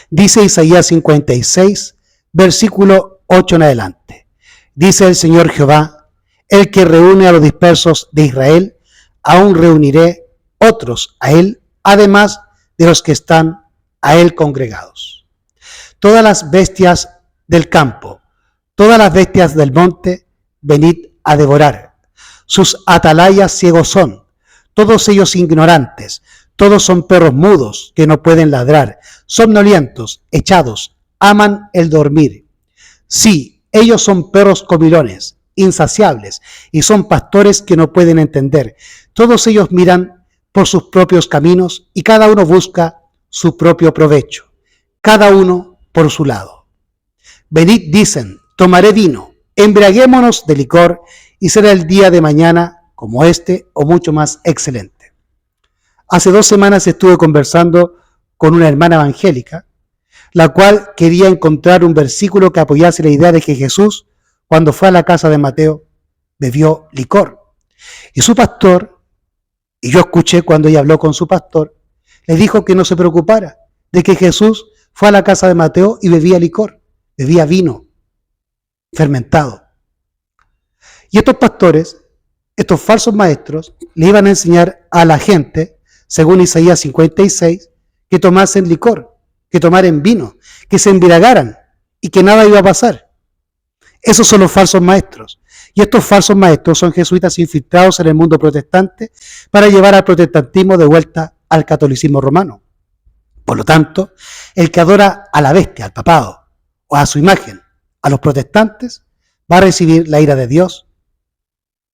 Dice Isaías 56, versículo 8 en adelante. Dice el Señor Jehová: el que reúne a los dispersos de Israel, aún reuniré otros a él, además de los que están a él congregados. Todas las bestias del campo, todas las bestias del monte, venid a devorar. Sus atalayas ciegos son, todos ellos ignorantes, todos son perros mudos que no pueden ladrar, somnolientos, echados, aman el dormir. Sí, ellos son perros comilones, insaciables, y son pastores que no pueden entender. Todos ellos miran por sus propios caminos y cada uno busca su propio provecho, cada uno por su lado. Venid, dicen, tomaré vino, embriaguémonos de licor, y será el día de mañana como este o mucho más excelente. Hace 2 semanas estuve conversando con una hermana evangélica, la cual quería encontrar un versículo que apoyase la idea de que Jesús, cuando fue a la casa de Mateo, bebió licor. Y su pastor, y yo escuché cuando ella habló con su pastor, le dijo que no se preocupara, de que Jesús fue a la casa de Mateo y bebía licor, bebía vino fermentado. Y estos pastores, estos falsos maestros, le iban a enseñar a la gente, según Isaías 56, que tomasen licor, que tomaran vino, que se embriagaran y que nada iba a pasar. Esos son los falsos maestros. Y estos falsos maestros son jesuitas infiltrados en el mundo protestante para llevar al protestantismo de vuelta al catolicismo romano. Por lo tanto, el que adora a la bestia, al papado, o a su imagen, a los protestantes, va a recibir la ira de Dios,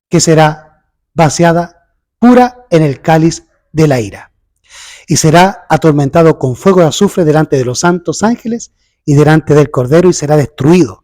que será vaciada pura en el cáliz de la ira. Y será atormentado con fuego de azufre delante de los santos ángeles y delante del Cordero, y será destruido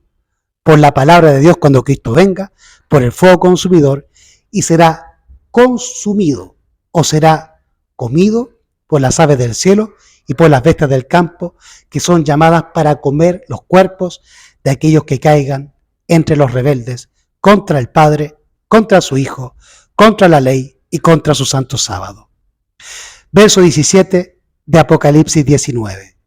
por la palabra de Dios cuando Cristo venga, por el fuego consumidor, y será consumido o será comido por las aves del cielo y por las bestias del campo, que son llamadas para comer los cuerpos de aquellos que caigan entre los rebeldes contra el Padre, contra su Hijo, contra la ley y contra su santo sábado. Verso 17 de Apocalipsis 19.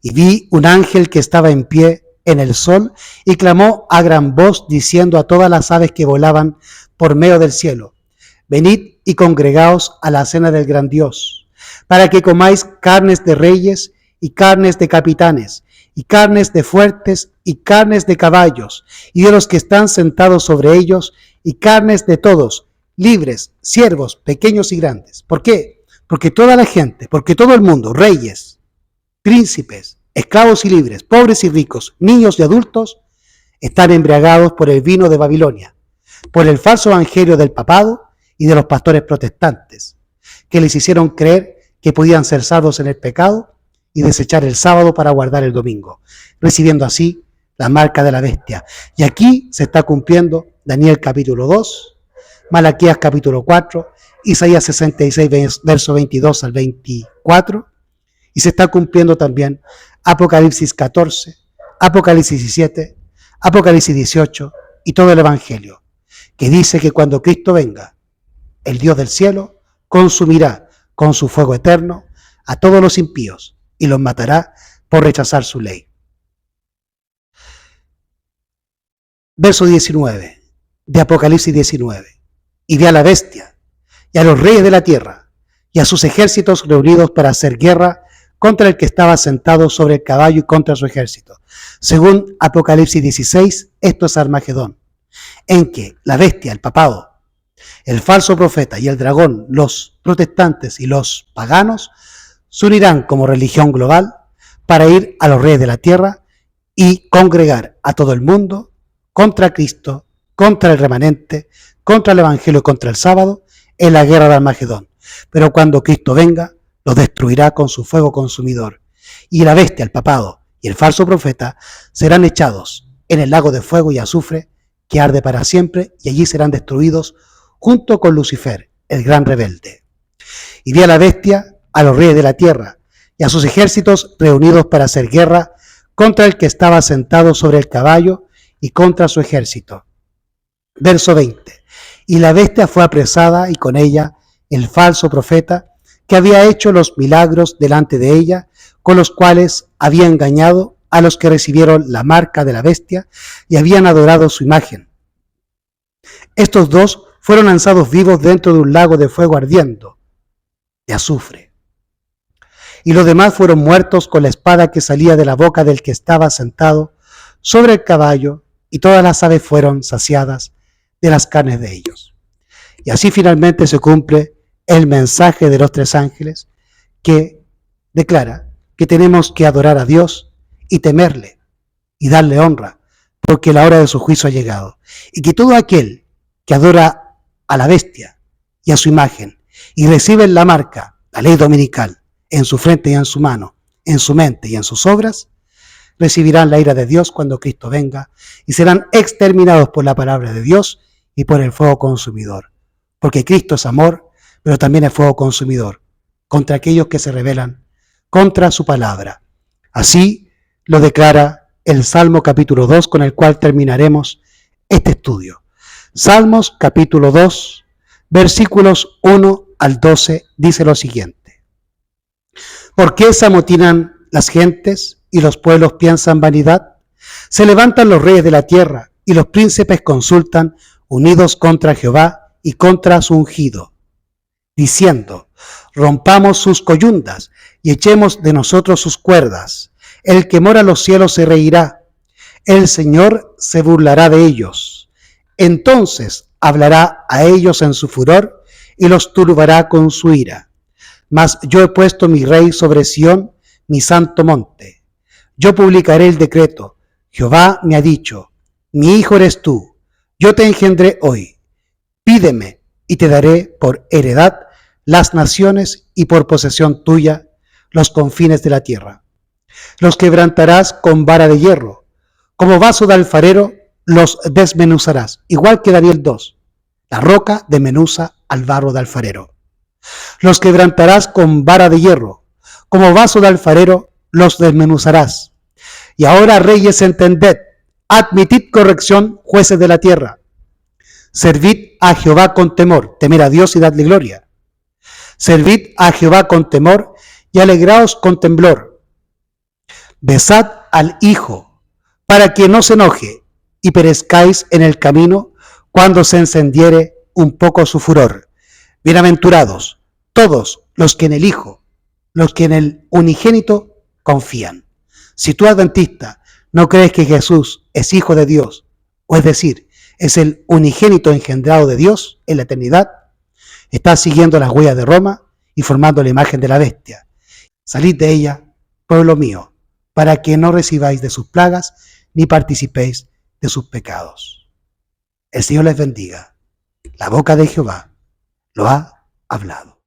Y vi un ángel que estaba en pie en el sol y clamó a gran voz diciendo a todas las aves que volaban por medio del cielo: venid y congregaos a la cena del gran Dios, para que comáis carnes de reyes y carnes de capitanes y carnes de fuertes y carnes de caballos y de los que están sentados sobre ellos y carnes de todos, libres, siervos, pequeños y grandes. ¿Por qué? Porque toda la gente, porque todo el mundo, reyes, príncipes, esclavos y libres, pobres y ricos, niños y adultos, están embriagados por el vino de Babilonia, por el falso evangelio del papado y de los pastores protestantes, que les hicieron creer que podían ser salvos en el pecado y desechar el sábado para guardar el domingo, recibiendo así la marca de la bestia. Y aquí se está cumpliendo Daniel capítulo 2, Malaquías capítulo 4, Isaías 66, verso 22 al 24, y se está cumpliendo también Apocalipsis 14, Apocalipsis 17, Apocalipsis 18 y todo el Evangelio, que dice que cuando Cristo venga, el Dios del cielo consumirá con su fuego eterno a todos los impíos y los matará por rechazar su ley. Verso 19 de Apocalipsis 19. Y vi a la bestia y a los reyes de la tierra y a sus ejércitos reunidos para hacer guerra contra el que estaba sentado sobre el caballo y contra su ejército. Según Apocalipsis 16, esto es Armagedón, en que la bestia, el papado, el falso profeta y el dragón, los protestantes y los paganos, se unirán como religión global para ir a los reyes de la tierra y congregar a todo el mundo contra Cristo, contra el remanente, contra el Evangelio, contra el sábado, en la guerra de Armagedón. Pero cuando Cristo venga, los destruirá con su fuego consumidor. Y la bestia, el papado y el falso profeta serán echados en el lago de fuego y azufre que arde para siempre, y allí serán destruidos junto con Lucifer, el gran rebelde. Y vi a la bestia, a los reyes de la tierra y a sus ejércitos reunidos para hacer guerra contra el que estaba sentado sobre el caballo y contra su ejército. Verso 20. Y la bestia fue apresada y con ella el falso profeta que había hecho los milagros delante de ella, con los cuales había engañado a los que recibieron la marca de la bestia y habían adorado su imagen. Estos dos fueron lanzados vivos dentro de un lago de fuego ardiendo, de azufre. Y los demás fueron muertos con la espada que salía de la boca del que estaba sentado sobre el caballo, y todas las aves fueron saciadas de las carnes de ellos. Y así finalmente se cumple el mensaje de los tres ángeles que declara que tenemos que adorar a Dios y temerle y darle honra, porque la hora de su juicio ha llegado. Y que todo aquel que adora a la bestia y a su imagen y recibe la marca, la ley dominical, en su frente y en su mano, en su mente y en sus obras, recibirán la ira de Dios cuando Cristo venga y serán exterminados por la palabra de Dios y por el fuego consumidor. Porque Cristo es amor, pero también es fuego consumidor contra aquellos que se rebelan contra su palabra. Así lo declara el Salmo capítulo 2, con el cual terminaremos este estudio. Salmos capítulo 2, versículos 1 al 12, dice lo siguiente. ¿Por qué se amotinan las gentes y los pueblos piensan vanidad? Se levantan los reyes de la tierra y los príncipes consultan, unidos contra Jehová y contra su ungido, diciendo, rompamos sus coyundas y echemos de nosotros sus cuerdas. El que mora en los cielos se reirá, el Señor se burlará de ellos. Entonces hablará a ellos en su furor y los turbará con su ira. Mas yo he puesto mi rey sobre Sión, mi santo monte. Yo publicaré el decreto. Jehová me ha dicho, mi hijo eres tú, yo te engendré hoy. Pídeme y te daré por heredad las naciones y por posesión tuya los confines de la tierra. Los quebrantarás con vara de hierro, como vaso de alfarero los desmenuzarás, igual que Daniel 2. La roca desmenuza al barro de alfarero. Los quebrantarás con vara de hierro, como vaso de alfarero los desmenuzarás. Y ahora, reyes, entended, admitid corrección, jueces de la tierra. Servid a Jehová con temor, temer a Dios y dadle gloria. Servid a Jehová con temor y alegraos con temblor. Besad al Hijo, para que no se enoje y perezcáis en el camino cuando se encendiere un poco su furor. Bienaventurados todos los que en el Hijo, los que en el unigénito confían. Si tú, adventista, no crees que Jesús es Hijo de Dios, o es decir, es el unigénito engendrado de Dios en la eternidad, estás siguiendo las huellas de Roma y formando la imagen de la bestia. Salid de ella, pueblo mío, para que no recibáis de sus plagas ni participéis de sus pecados. El Señor les bendiga. La boca de Jehová lo ha hablado.